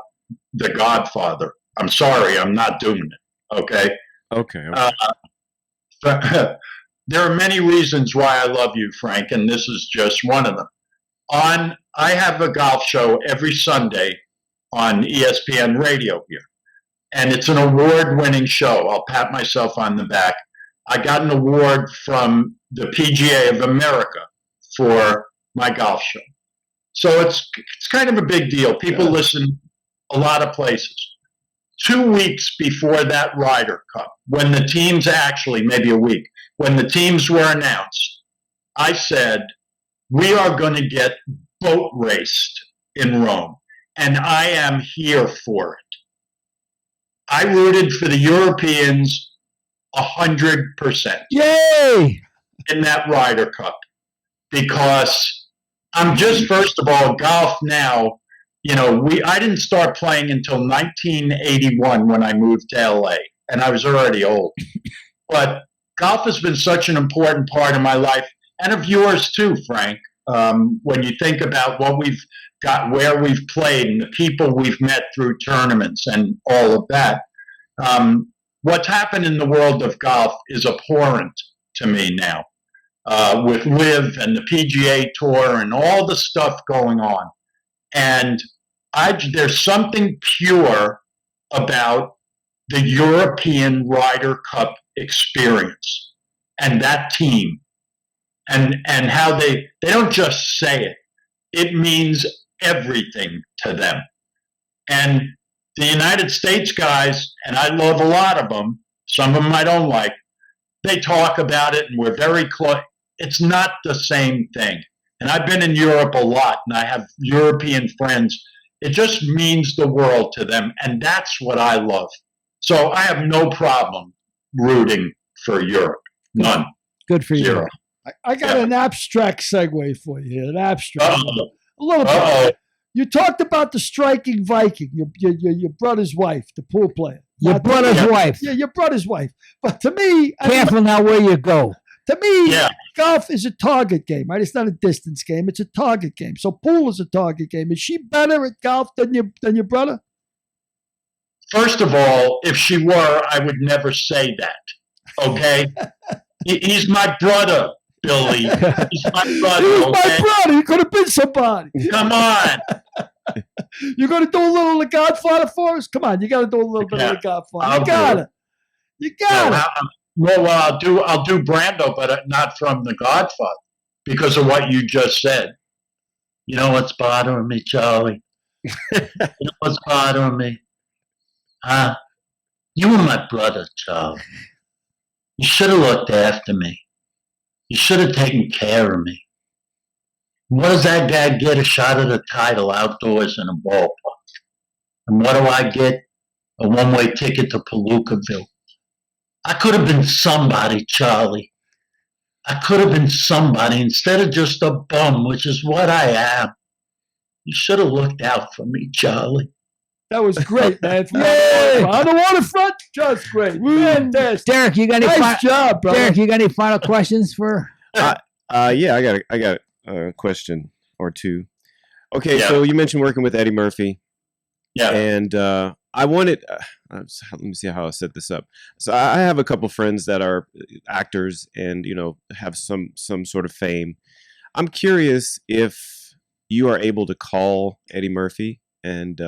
The Godfather. I'm sorry. I'm not doing it. Okay? Okay. There are many reasons why I love you, Frank, and this is just one of them. I have a golf show every Sunday on ESPN Radio here, and it's an award-winning show. I'll pat myself on the back. I got an award from the PGA of America for my golf show. So it's kind of a big deal. People listen a lot of places. 2 weeks before that Ryder Cup, when the teams maybe a week, when the teams were announced, I said, we are going to get boat raced in Rome, and I am here for it. I rooted for the Europeans 100%. Yay! In that Ryder Cup, because I'm just, first of all, golf now, I didn't start playing until 1981 when I moved to LA, and I was already old. But golf has been such an important part of my life, and of yours too, Frank. When you think about what we've got, where we've played, and the people we've met through tournaments and all of that. What's happened in the world of golf is abhorrent to me now, with LIV and the PGA Tour and all the stuff going on. And there's something pure about the European Ryder Cup experience and that team, and how they don't just say it. It means everything to them. And the United States guys, and I love a lot of them, some of them I don't like, they talk about it and we're very close. It's not the same thing. And I've been in Europe a lot, and I have European friends. It just means the world to them, and that's what I love. So I have no problem rooting for Europe. None. Good for you. Zero. I got an abstract segue for you here. An abstract. Uh-oh. A little bit. Uh-oh. You talked about the striking Viking, your brother's wife, the pool player. Your brother's wife. Yeah, your brother's wife. But to me, Careful now where you go. to me, Yeah. golf is a target game, right? It's not a distance game. It's a target game. So pool is a target game. Is she better at golf than your brother? First of all, if she were, I would never say that. Okay? He's my brother, Billy. He's my brother. He was my Okay? brother. He could have been somebody. Come on. You're going to do a little of the Godfather for us? Come on, you got to do a little bit of the Godfather. I'll You do got it. it. You got it. Well, I'll do Brando, but not from The Godfather because of what you just said. You know what's bothering me, Charlie? You know what's bothering me? Huh? You were my brother, Charlie. You should have looked after me. You should have taken care of me. What does that guy get? A shot at the title outdoors in a ballpark. And what do I get? A one-way ticket to Palookaville. I could have been somebody, Charlie. I could have been somebody instead of just a bum, which is what I am. You should have looked out for me, Charlie. That was great, man. Yay! On the waterfront, just great. Fantastic. Derek, you got any Nice job, brother. Derek, you got any final questions for? Yeah, I got a question or two. Okay, Yeah. so you mentioned working with Eddie Murphy, Yeah. and I wanted. Let me see how I set this up. So I have a couple friends that are actors, and have some sort of fame. I'm curious if you are able to call Eddie Murphy and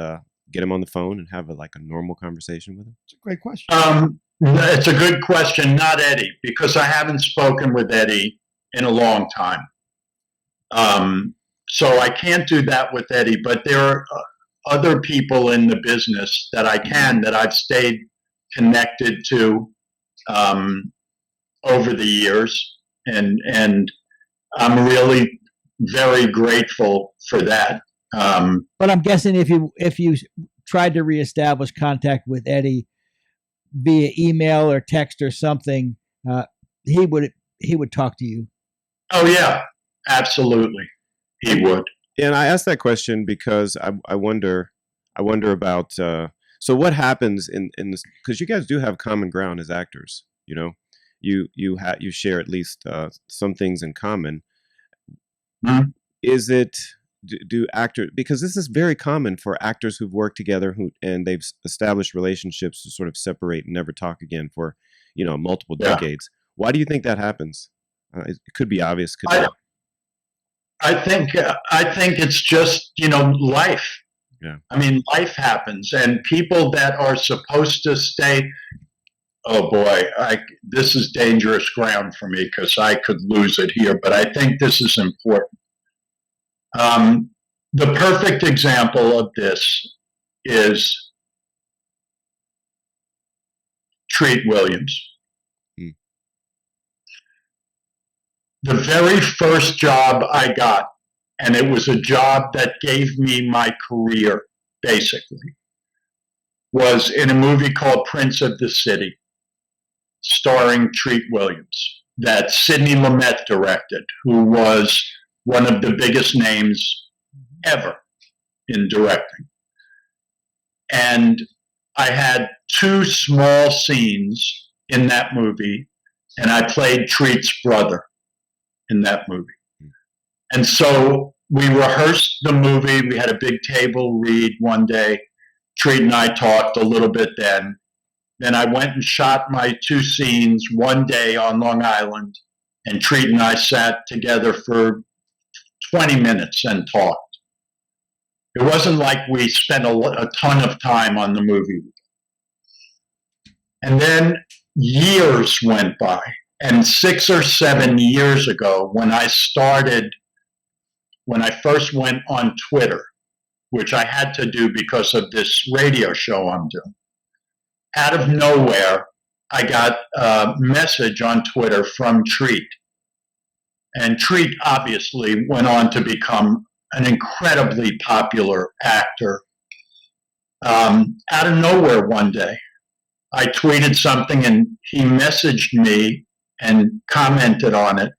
get him on the phone and have a normal conversation with him. It's a great question. It's a good question, not Eddie, because I haven't spoken with Eddie in a long time. So I can't do that with Eddie, but there are other people in the business that I've stayed connected to over the years, and I'm really very grateful for that. But I'm guessing if you tried to reestablish contact with Eddie via email or text or something, he would talk to you. Oh yeah, absolutely, he would. And I asked that question because I wonder about so what happens in this, because you guys do have common ground as actors. You share at least some things in common. Mhm. Is it do actors, because this is very common for actors who've worked together and they've established relationships to sort of separate and never talk again for multiple Yeah. decades. Why do you think that happens? It could be obvious. I think it's just life. Yeah. I mean, life happens, and people that are supposed to stay. Oh boy, this is dangerous ground for me because I could lose it here, but I think this is important. The perfect example of this is Treat Williams. The very first job I got, and it was a job that gave me my career, basically, was in a movie called Prince of the City, starring Treat Williams. that Sidney Lumet directed, who was one of the biggest names ever in directing. And I had 2 small scenes in that movie, and I played Treat's brother in that movie. And so we rehearsed the movie. We had a big table read one day. Treat and I talked a little bit then. Then I went and shot my 2 scenes one day on Long Island, and Treat and I sat together for 20 minutes and talked. It wasn't like we spent a ton of time on the movie. And then years went by, and 6 or 7 years ago, when I first went on Twitter, which I had to do because of this radio show I'm doing, out of nowhere, I got a message on Twitter from Treat. And Treat obviously went on to become an incredibly popular actor. Out of nowhere one day, I tweeted something and he messaged me and commented on it.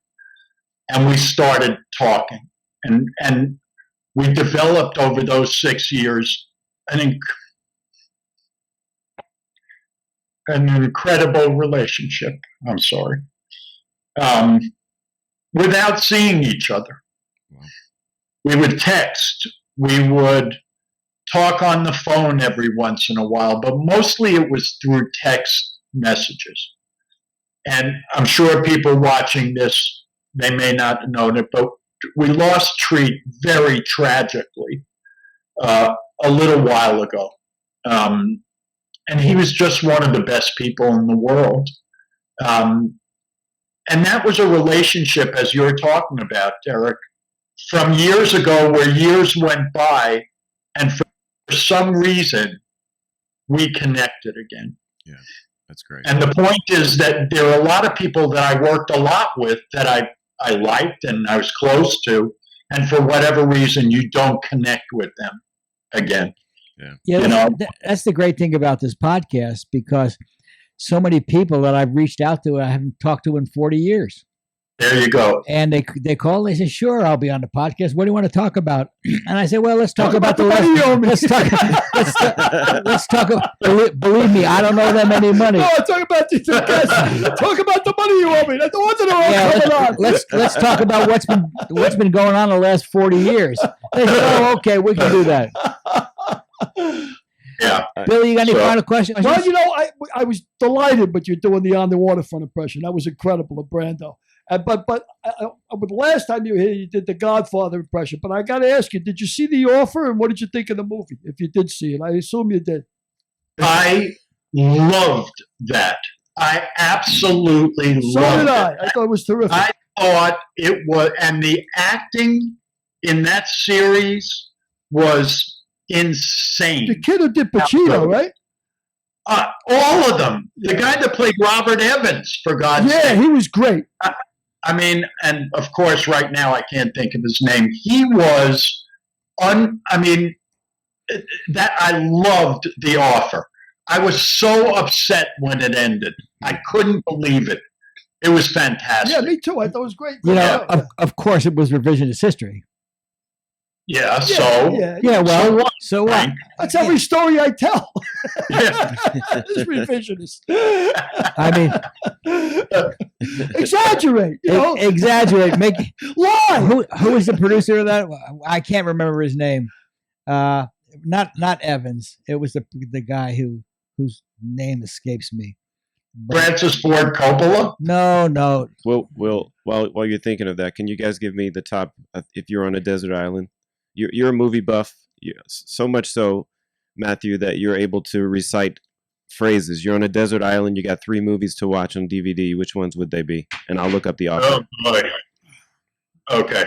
And we started talking. And we developed over those 6 years an incredible relationship. I'm sorry. Without seeing each other. We would text. We would talk on the phone every once in a while, but mostly it was through text messages. And I'm sure people watching this, they may not know it, but we lost Treat very tragically a little while ago. And he was just one of the best people in the world. And that was a relationship, as you're talking about, Derek, from years ago where years went by, and for some reason, we connected again. Yeah, that's great. And the point is that there are a lot of people that I worked a lot with that I liked and I was close to, and for whatever reason, you don't connect with them again. Yeah, that's the great thing about this podcast, because so many people that I've reached out to, I haven't talked to in 40 years. There you go. And they call, they say, sure, I'll be on the podcast. What do you want to talk about? And I say, well, let's talk about the money you owe me. Let's talk about, believe me, I don't owe them any money. No, talk about the talk about the money you owe me. That's the ones that are all coming on. Let's talk about what's been going on the last 40 years. They say, oh, okay, we can do that. Yeah. Billy, you got any final questions? Well, I was delighted, but you're doing the On the Waterfront impression. That was incredible, of Brando. But the last time you were here, you did the Godfather impression. But I got to ask you, did you see The Offer, and what did you think of the movie? If you did see it, I assume you did. I loved that. I absolutely loved it. So did I. I thought it was terrific. I thought it was, and the acting in that series was insane. The kid who did Pacino, right? All of them. The guy that played Robert Evans, for God's sake. Yeah, he was great. I mean, and of course, right now I can't think of his name. He was, that I loved The Offer. I was so upset when it ended. I couldn't believe it. It was fantastic. Yeah, me too. I thought it was great. Of course, it was revisionist history. Yeah, so. Yeah, well, so what? That's every story I tell. Yeah. It's revisionist. I mean, exaggerate. Exaggerate. Make lie. Who was the producer of that? I can't remember his name. Not Evans. It was the guy whose name escapes me. Francis Ford Coppola? No. Well, while you're thinking of that, can you guys give me the top? If you're on a desert island, you're a movie buff, so much so, Matthew, that you're able to recite phrases. You're on a desert island. You got 3 movies to watch on DVD. Which ones would they be? And I'll look up The Offer. Oh boy. Okay.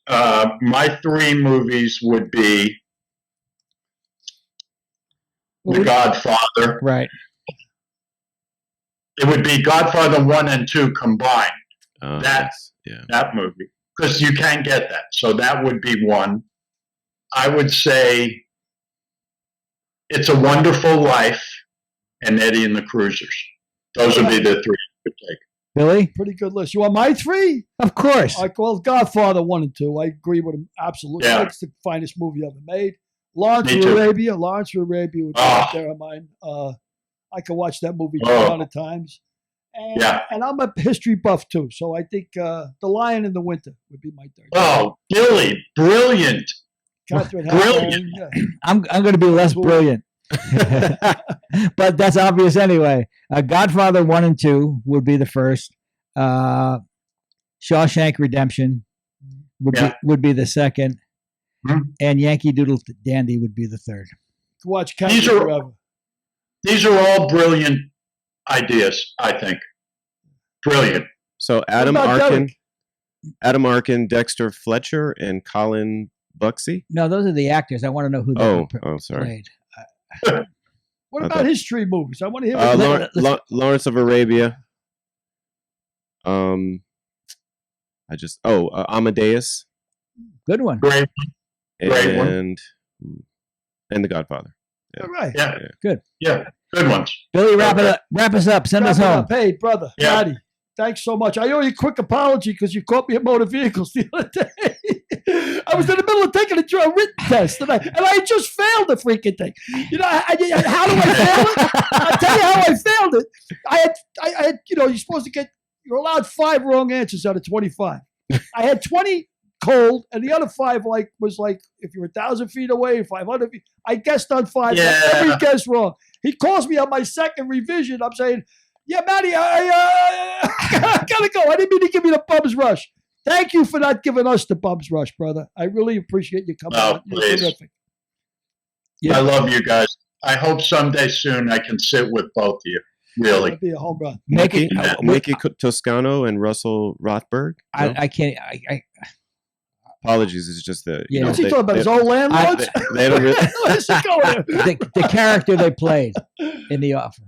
My 3 movies would be The Godfather. Right. It would be Godfather 1 and 2 combined. That movie. Because you can't get that. So that would be one. I would say It's a Wonderful Life and Eddie and the Cruisers. Those would be the 3 I would take. Billy? Pretty good list. You want my three? Of course. I call Godfather 1 and 2. I agree with him absolutely. Yeah. It's the finest movie ever made. Lawrence Me of too. Arabia. Lawrence of Arabia would be Ah. up there on mine. I could watch that movie a Oh. ton of times. And, Yeah. and I'm a history buff too, so I think The Lion in the Winter would be my third. Oh, Billy, brilliant. Catherine brilliant. Hepburn, yeah. I'm going to be less Cool. brilliant. But that's obvious anyway. Godfather 1 and 2 would be the first. Shawshank Redemption Yeah. would be the second. Mhm. And Yankee Doodle Dandy would be the third. Watch These Catherine are- forever. These are all brilliant ideas, I think. Brilliant. So Adam about Arkin, Derek? Dexter Fletcher, and Colin Buxey. No, those are the actors. I want to know who they Sorry. played. What Okay. about history movies? I want to hear. Lawrence of Arabia. Amadeus Good one. Great. Great one. and The Godfather. All right. Yeah. Good. Yeah. Good ones. Billy, wrap Okay. it up. Wrap us up. Send us Wrap it home. up. Hey, brother, Yeah. Matty, thanks so much. I owe you a quick apology because you caught me at motor vehicles the other day. I was in the middle of taking a written test, and I just failed the freaking thing. You know, how do I fail it? I'll tell you how I failed it. I had, you're supposed to you're allowed 5 wrong answers out of 25. I had 20 cold, and the other 5 was if you're 1,000 feet away, 500 feet. I guessed on 5. Yeah. Every guess wrong. He calls me on my second revision. I'm saying, yeah, Matty, I gotta go. I didn't mean to give you the bum's rush. Thank you for not giving us the bum's rush, brother. I really appreciate you coming Oh, on. You're please. terrific. Yeah. I love you guys. I hope someday soon I can sit with both of you. Really. That'd be a home run. Mickey Toscano and Russell Rothberg. No? I can't. Apologies, it's just the Yeah. What's he talking about? His old landlords? they don't really. Where's he going? The character they played in The Offer.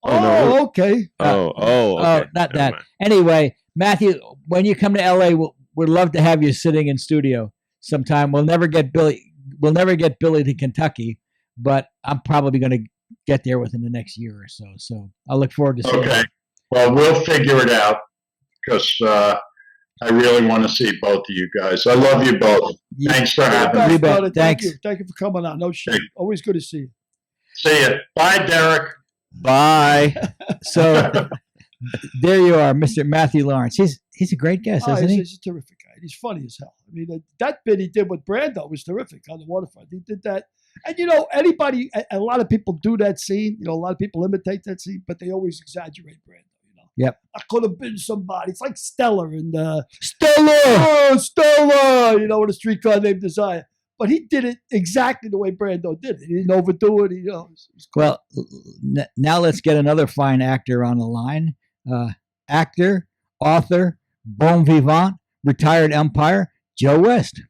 no. Okay. Okay. Not Never that. mind. Anyway, Matthew, when you come to LA, we'd love to have you sitting in studio sometime. We'll never get Billy to Kentucky, but I'm probably going to get there within the next year or so. So I look forward to seeing Okay. you. Well, we'll figure it out because I really want to see both of you guys. I love you both. Thanks for having Thanks, me. You bet. brother. Thanks. Thank you for coming on. No shit. Always good to see you. See you. Bye, Derek. Bye. So there you are, Mr. Matthew Lawrence. He's a great guest, isn't he? He's a terrific guy. He's funny as hell. I mean, that bit he did with Brando was terrific on the waterfront. He did that. And, a lot of people do that scene. A lot of people imitate that scene, but they always exaggerate Brando. Yep. I could have been somebody. It's like Stella and Stella. Oh, Stella, with a streetcar named Desire. But he did it exactly the way Brando did it. He didn't overdo it. It was cool. Well, now let's get another fine actor on the line. Actor, author, bon vivant, retired umpire, Joe West.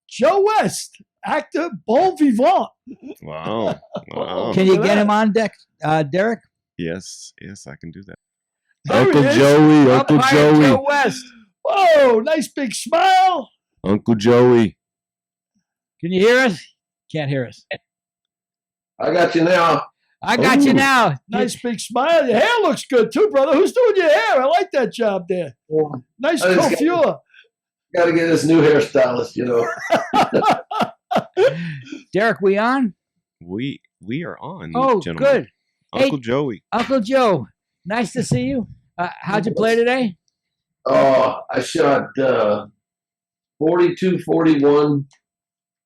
Joe West, actor, bon vivant. Wow. Can you Look at get that. him on deck, Derek? Yes, I can do that. There Uncle he is. Joey, Uncle Umpire Joey, Joe West. Whoa, nice big smile. Uncle Joey. Can you hear us? Can't hear us. I got you now. I got you Ooh. now. Nice big smile. Your hair looks good too, brother. Who's doing your hair? I like that job there. Nice I just coiffure. Got to get this new hairstylist, Derek, we on? We are on. Oh, gentlemen. good. Uncle Hey. Joey. Uncle Joe, nice to see you. How'd you play today? Oh, I shot 42-41,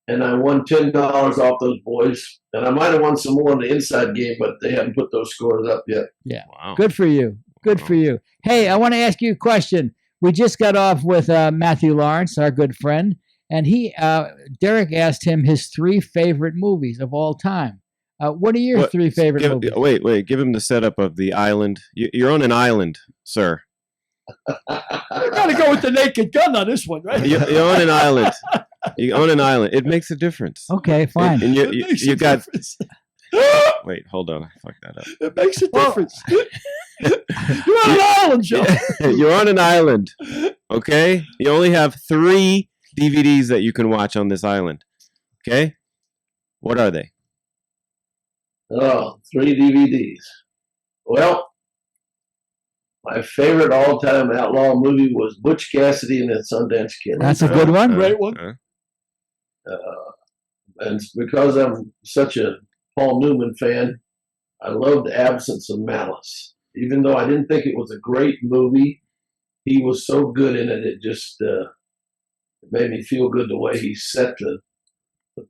and I won $10 off those boys. And I might have won some more in the inside game, but they haven't put those scores up yet. Yeah. Wow. Good for you. Good for you. Hey, I want to ask you a question. We just got off with Matthew Lawrence, our good friend, and Derek asked him his 3 favorite movies of all time. What are your 3 favorite movies? Wait. Give him the setup of the island. You're on an island, sir. You got to go with the Naked Gun on this one, right? You're on an island. You're on an island. It makes a difference. Okay, fine. And It makes you a got. difference. Wait, hold on. I fucked that up. It makes a difference. You're on an island, Joe. You're on an island. Okay? You only have 3 DVDs that you can watch on this island. Okay? What are they? Oh, 3 DVDs. Well, my favorite all-time outlaw movie was Butch Cassidy and the Sundance Kid. That's a good one. Great one. And because I'm such a Paul Newman fan, I loved Absence of Malice. Even though I didn't think it was a great movie, he was so good in it. It just it made me feel good the way he set the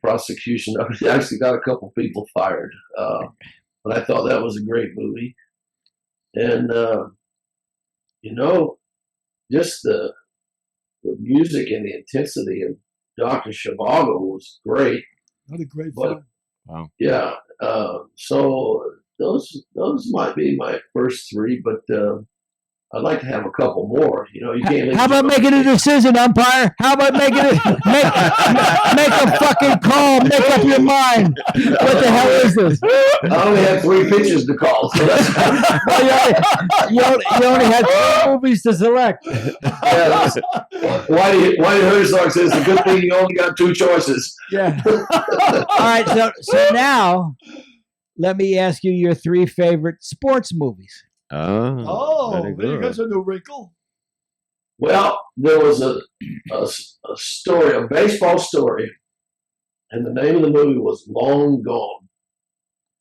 prosecution up. He actually got a couple people fired. But I thought that was a great movie. And, just the music and the intensity of Dr. Zhivago was great. Another great But, film. Wow. Yeah. So those might be my first three, but I'd like to have a couple more. You can't. How about making a decision, umpire? How about making it? Make a fucking call. Make up your mind. What the hell is this? I only have 3 pitches to call. So that's, you only had 3 movies to select. yeah, Whitey Herzog says the good thing you only got 2 choices. Yeah. All right. So now, let me ask you your 3 favorite sports movies. Oh, very there you good. goes a new wrinkle. Well, there was a story, a baseball story, and the name of the movie was Long Gone.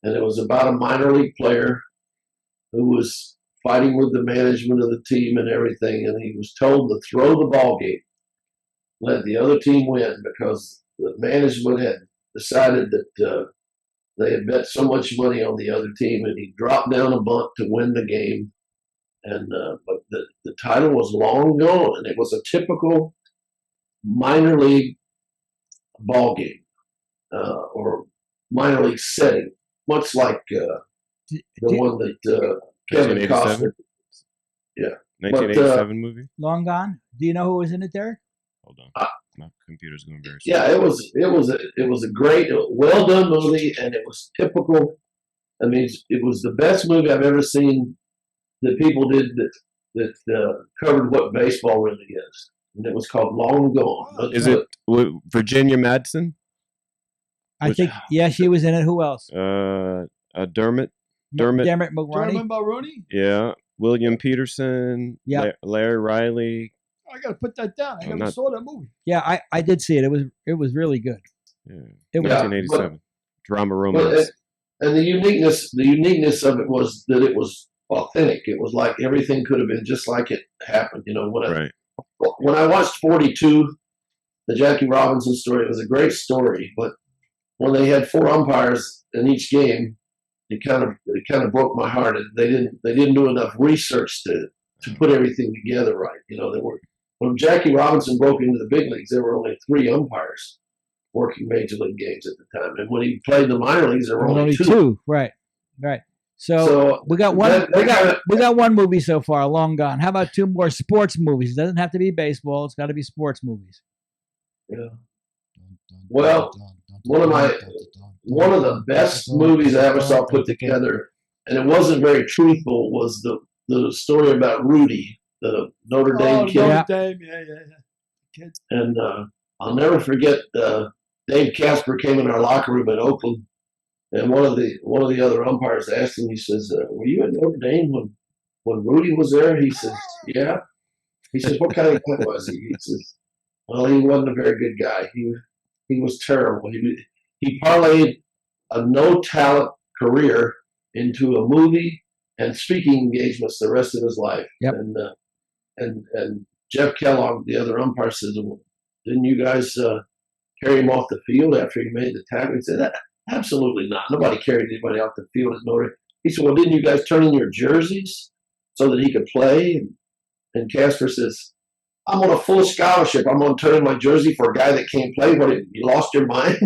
And it was about a minor league player who was fighting with the management of the team and everything, and he was told to throw the ball game, let the other team win, because the management had decided that they had bet so much money on the other team, and he dropped down a bunt to win the game. And but the title was Long Gone, and it was a typical minor league ball game or minor league setting, much like the one that Kevin 1987? Costner. Yeah, 1987 movie. Long Gone. Do you know who was in it, Derek? Hold on, my computer's going very slow. yeah, it was a great, well done movie, and it was typical. I mean, it was the best movie I've ever seen that people did that covered what baseball really is, and it was called Long Gone. Is it Virginia Madsen? I think. Yeah, she was in it. Who else? Dermot Dermot Mulroney. Dermot Mulroney? Yeah, William Peterson. Yeah. Larry Riley. I got to put that down. I never saw that movie. Yeah, I did see it. It was really good. Yeah, It was 1987 drama romance. And the uniqueness of it was that it was authentic. It was like everything could have been just like it happened. When I watched 42, the Jackie Robinson story, it was a great story. But when they had 4 umpires in each game, it kind of broke my heart. They didn't do enough research to put everything together right. When Jackie Robinson broke into the big leagues, there were only 3 umpires working major league games at the time, and when he played the minor leagues, there were only 2. Right. So we got one. We got one movie so far, Long Gone. How about 2 more sports movies? It doesn't have to be baseball. It's got to be sports movies. Yeah. Well, one of the best movies I ever saw put together, and it wasn't very truthful, was the story about Rudy, the Notre Dame kid. Notre Dame, yeah. Kid. And I'll never forget. Dave Casper came in our locker room in Oakland, and one of the other umpires asked him. He says, "Were you at Notre Dame when Rudy was there?" He says, "Yeah." He says, "What kind of guy was he?" He says, "Well, he wasn't a very good guy. He was terrible. He parlayed a no talent career into a movie and speaking engagements the rest of his life." Yep. And Jeff Kellogg, the other umpire, says, "Well, didn't you guys carry him off the field after he made the tackle?" He said, "Absolutely not. Nobody carried anybody off the field at Notre Dame." He said, "Well, didn't you guys turn in your jerseys so that he could play?" And Casper says, "I'm on a full scholarship. I'm going to turn in my jersey for a guy that can't play. What, you lost your mind?"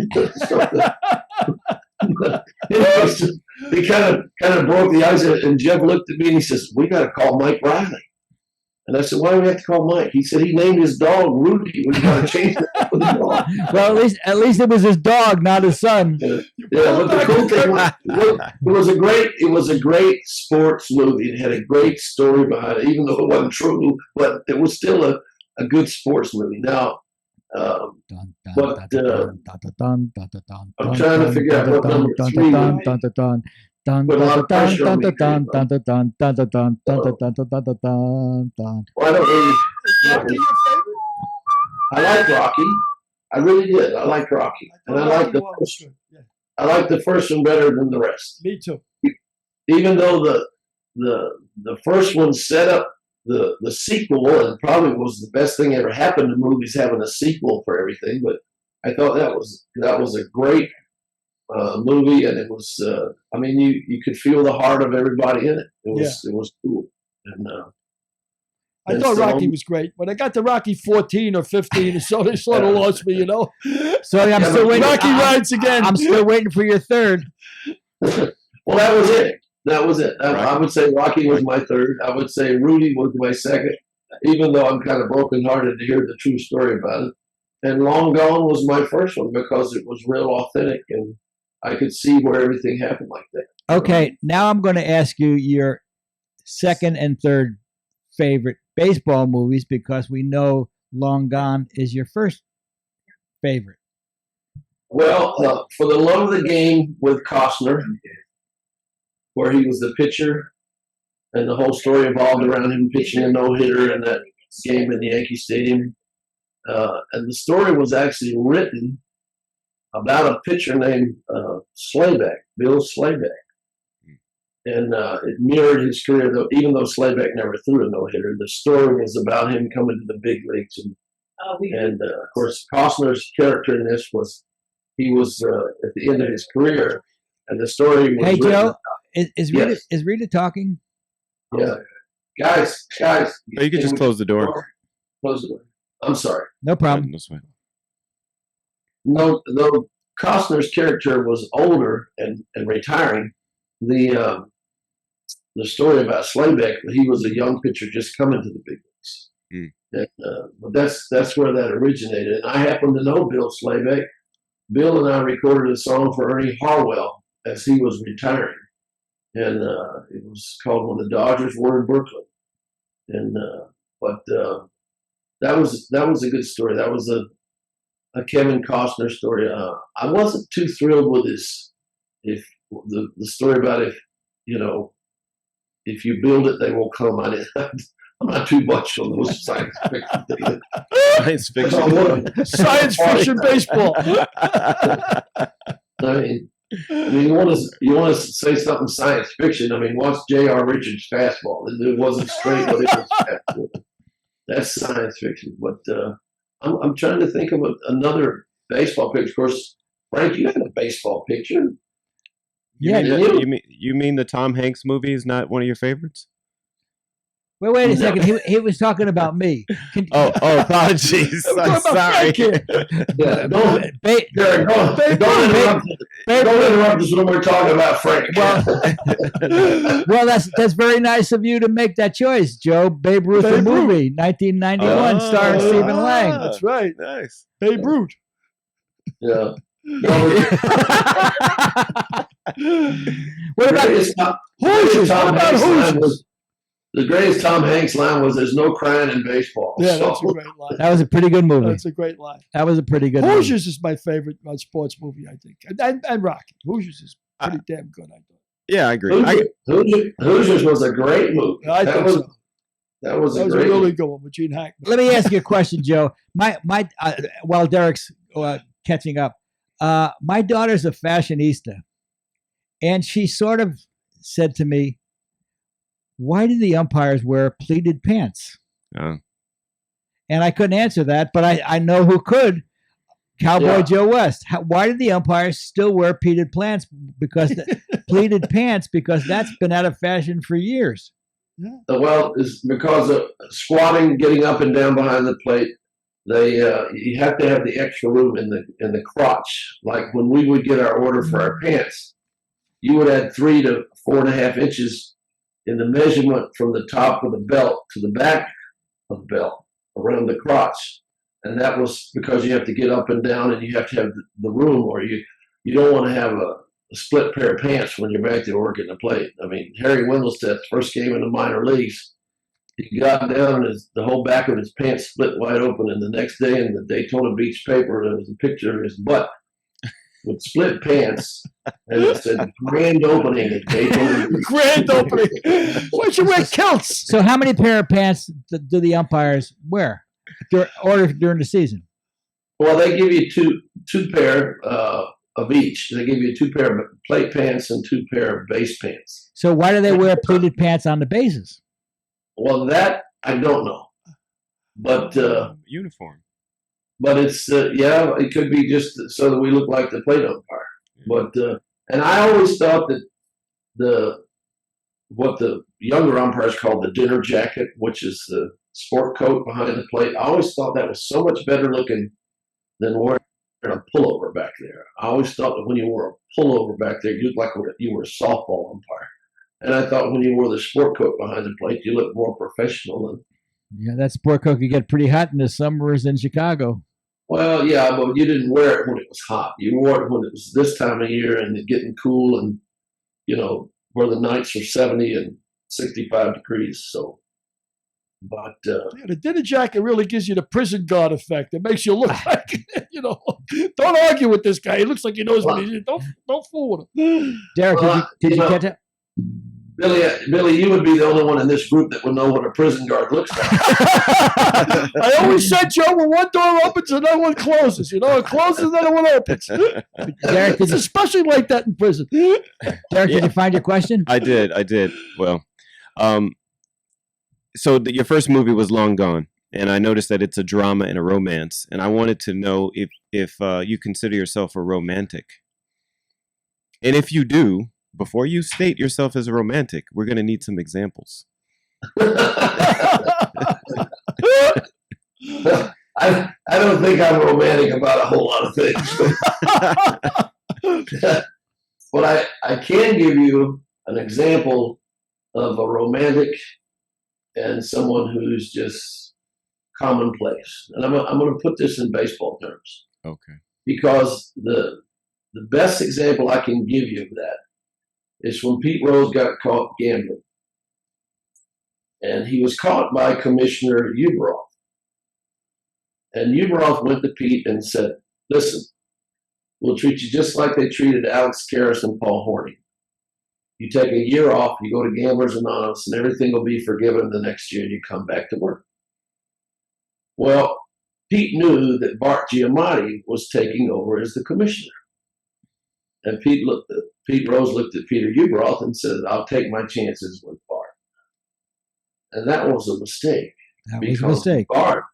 He kind of broke the ice, and Jeff looked at me and he says, "We got to call Mike Riley." And I said, "Why do we have to call Mike?" He said, "He named his dog Rudy. We got to change that for the dog." Well, at least it was his dog, not his son. Yeah, but the cool thing was, it was a great sports movie. It had a great story behind it, even though it wasn't true, but it was still a good sports movie. Now, I'm trying to figure out what number 3 would be. Dun, Put a lot dun, of dun, pressure dun, on me. dun, dun, dun, dun, dun, dun, dun, dun, dun, dun, dun, dun, dun, dun. Why don't we? Is Rocky your favorite? I like Rocky. I really did. I like Rocky, and I like the Rocky first. was good. Yeah, I like the first one better than the rest. me too. Even though the first one set up the sequel and probably was the best thing ever happened to movies having a sequel for everything. But I thought that was a great movie, and it was. I mean, you could feel the heart of everybody in it. It was cool, and I thought Rocky was great. When I got to Rocky 14 or 15, it sort of lost me, you know. So I'm still waiting. Rocky rides again. I'm still waiting for your third. Well, that was it. That was it. I would say Rocky was my third. I would say Rudy was my second, even though I'm kind of brokenhearted to hear the true story about it. And Long Gone was my first one because it was real authentic, and I could see where everything happened like that. Okay, now I'm going to ask you your second and third favorite baseball movies because we know Long Gone is your first favorite. Well, for the love of the game with Costner, where he was the pitcher, and the whole story evolved around him pitching a no-hitter in that game in Yankee Stadium. And the story was actually written about a pitcher named Slayback, Bill Slayback. And it mirrored his career, though, even though Slayback never threw a no-hitter. The story was about him coming to the big leagues. And of course, Costner's character in this was, he was at the end of his career, and the story was Hey, written. Joe, is Rita, Yes. is Rita talking? Yeah. Guys. Oh, you can just close the door. Close the door. I'm sorry. No problem. This way. No, though Costner's character was older and retiring, the story about Slayback, he was a young pitcher just coming to the big leagues. And, but that's where that originated. And I happen to know Bill Slayback. Bill and I recorded a song for Ernie Harwell as he was retiring, and it was called "When the Dodgers Were in Brooklyn." And but that was a good story. That was a Kevin Costner story. I wasn't too thrilled with this. If the story about if you build it, they will come. I'm not too much on those science fiction things. Science fiction. Science fiction baseball. I mean, you want to say something science fiction? I mean, watch J.R. Richards' fastball. It wasn't straight, but it was fast. That's science fiction. But I'm trying to think of another baseball picture. Of course, Frank, you had a baseball picture. Yeah. You mean the Tom Hanks movie is not one of your favorites? Wait a second. He was talking about me. Oh, apologies. I'm sorry. Yeah, don't interrupt us when we're talking about Frank. Well, that's very nice of you to make that choice, Joe. Babe Ruth, the movie, 1991, starring Stephen Lang. That's right. Nice. Babe Ruth. Yeah. What about Hoosiers? What about Hoosiers? The greatest Tom Hanks line was, "There's no crying in baseball." Yeah, that's a great line. That was a pretty good movie. That's a great line. That was a pretty good movie. Hoosiers is my favorite sports movie, I think. And Rocky. Hoosiers is pretty damn good, I thought. Yeah, I agree. Hoosiers was a great movie. I think so. That was a a great really movie. good one with Gene Hackman. Let me ask you a question, Joe. While Derek's catching up, my daughter's a fashionista, and she sort of said to me, "Why do the umpires wear pleated pants?" And I couldn't answer that, but I know who could. Cowboy Joe West. Why do the umpires still wear pleated pants? Because because that's been out of fashion for years. Well, it's because of squatting, getting up and down behind the plate. You have to have the extra room in the crotch. Like when we would get our order for our pants, you would add 3 to 4.5 inches in the measurement from the top of the belt to the back of the belt around the crotch. And that was because you have to get up and down, and you have to have the room, or you don't want to have a split pair of pants when you're back there working the plate. I mean, Harry Wendelstedt's first game in the minor leagues, he got down and the whole back of his pants split wide open, and the next day in the Daytona Beach paper, there was a picture of his butt with split pants, and it said grand opening at Maple. Grand opening. Why'd you wear kilts? So how many pair of pants do the umpires wear during the season? Well, they give you two pair of each. They give you 2 pair of plate pants and 2 pair of base pants. So why do they wear pleated pants on the bases? Well, that I don't know, but Uniform. but it's yeah, it could be just so that we look like the plate umpire. But and I always thought that what the younger umpires call the dinner jacket, which is the sport coat behind the plate, I always thought that was so much better looking than wearing a pullover back there. I always thought that when you wore a pullover back there, you looked like you were a softball umpire. And I thought when you wore the sport coat behind the plate, you looked more professional. Yeah, that sport coat could get pretty hot in the summers in Chicago. Well, yeah, but you didn't wear it when it was hot. You wore it when it was this time of year and getting cool, and where the nights are 70 and 65 degrees. So, but the dinner jacket really gives you the prison guard effect. It makes you look like Don't argue with this guy. He looks like he knows what he's doing. Don't fool with him. Derek, did you catch it? Billy, you would be the only one in this group that would know what a prison guard looks like. I always said, Joe, when one door opens, another one closes. It closes, another one opens. Derek, it's especially like that in prison. Derek, did you find your question? I did. Well, so your first movie was Long Gone, and I noticed that it's a drama and a romance, and I wanted to know if you consider yourself a romantic, and if you do, before you state yourself as a romantic, we're going to need some examples. I don't think I'm romantic about a whole lot of things. But I can give you an example of a romantic and someone who's just commonplace. And I'm going to put this in baseball terms. Okay. Because the best example I can give you of that is when Pete Rose got caught gambling. And he was caught by Commissioner Uberoth. And Uberoth went to Pete and said, listen, we'll treat you just like they treated Alex Karras and Paul Horney. You take a year off, you go to Gamblers Anonymous, and everything will be forgiven the next year, and you come back to work. Well, Pete knew that Bart Giamatti was taking over as the commissioner. And Pete Rose looked at Peter Uberoth and said, I'll take my chances with Bart. And that was a mistake. That was a mistake. Bart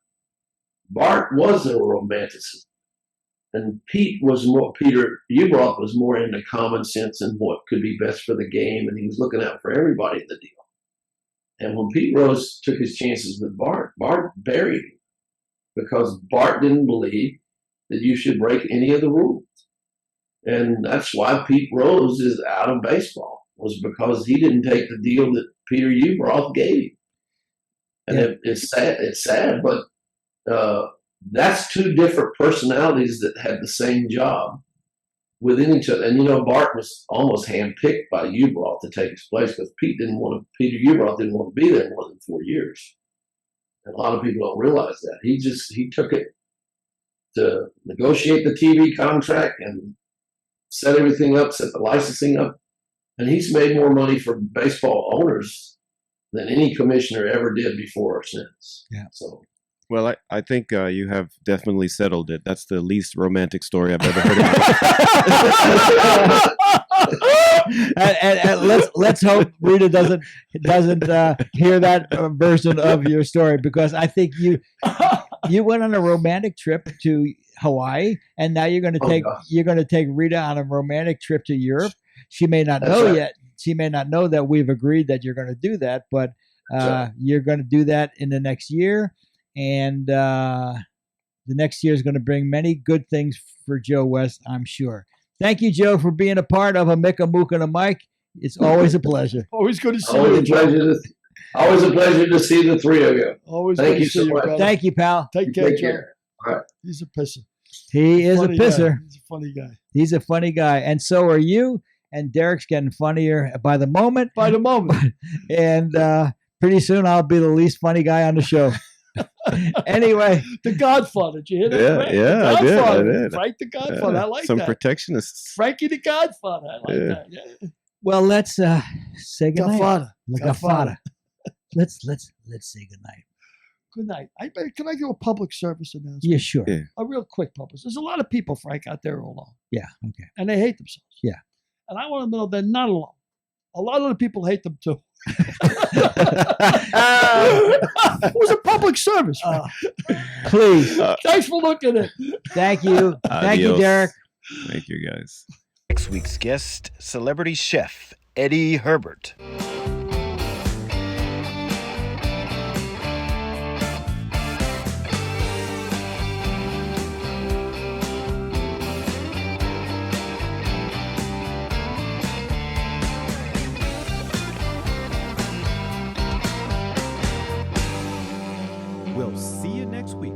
was a romanticist. And Peter Uberoth was more into common sense and what could be best for the game, and he was looking out for everybody in the deal. And when Pete Rose took his chances with Bart buried him because Bart didn't believe that you should break any of the rules. And that's why Pete Rose is out of baseball, was because he didn't take the deal that Peter Uberoth gave him. And it's sad, but that's two different personalities that had the same job within each other. And Bart was almost handpicked by Uberoth to take his place because Peter Uberoth didn't want to be there more than 4 years. And a lot of people don't realize that. He took it to negotiate the TV contract and set everything up, set the licensing up. And he's made more money for baseball owners than any commissioner ever did before or since. Yeah. So. Well, I think you have definitely settled it. That's the least romantic story I've ever heard of. and let's hope Rita doesn't hear that version of your story, because I think you went on a romantic trip to Hawaii, and now you're going to take Rita on a romantic trip to Europe. She may not know yet. She may not know that we've agreed that you're going to do that, but you're going to do that in the next year. And the next year is going to bring many good things for Joe West, I'm sure. Thank you, Joe, for being a part of a Mick, a Mook, and a Mike. It's always a pleasure. Always good to see you. Always a pleasure to see the three of you. Always Thank good you to see so you, much. brother. Thank you, pal. Take care, Joe. All right. He's a pisser. He is a pisser. Guy. He's a funny guy. He's a funny guy. And so are you. And Derek's getting funnier by the moment. By the moment. And pretty soon I'll be the least funny guy on the show. Anyway, The Godfather. Did you hear that? Yeah, Frank? yeah, The I did, I Godfather. did. Frank the Godfather. I like Some that. protectionists. Frankie the Godfather. I like Yeah. that. Yeah. well, let's say goodnight. Godfather. Godfather. Let's say goodnight. Good night. Can I do a public service announcement? Yeah, sure. Yeah. A real quick public. There's a lot of people, Frank, out there alone, Yeah. Okay. and they hate themselves. Yeah. And I want to know they're not alone. A lot of the people hate them too. It was a public service. Frank. Please. Thanks for looking at it. Thank you. Thank you, Adios. Derek. Thank you, guys. Next week's guest, celebrity chef Eddie Herbert. We'll see you next week.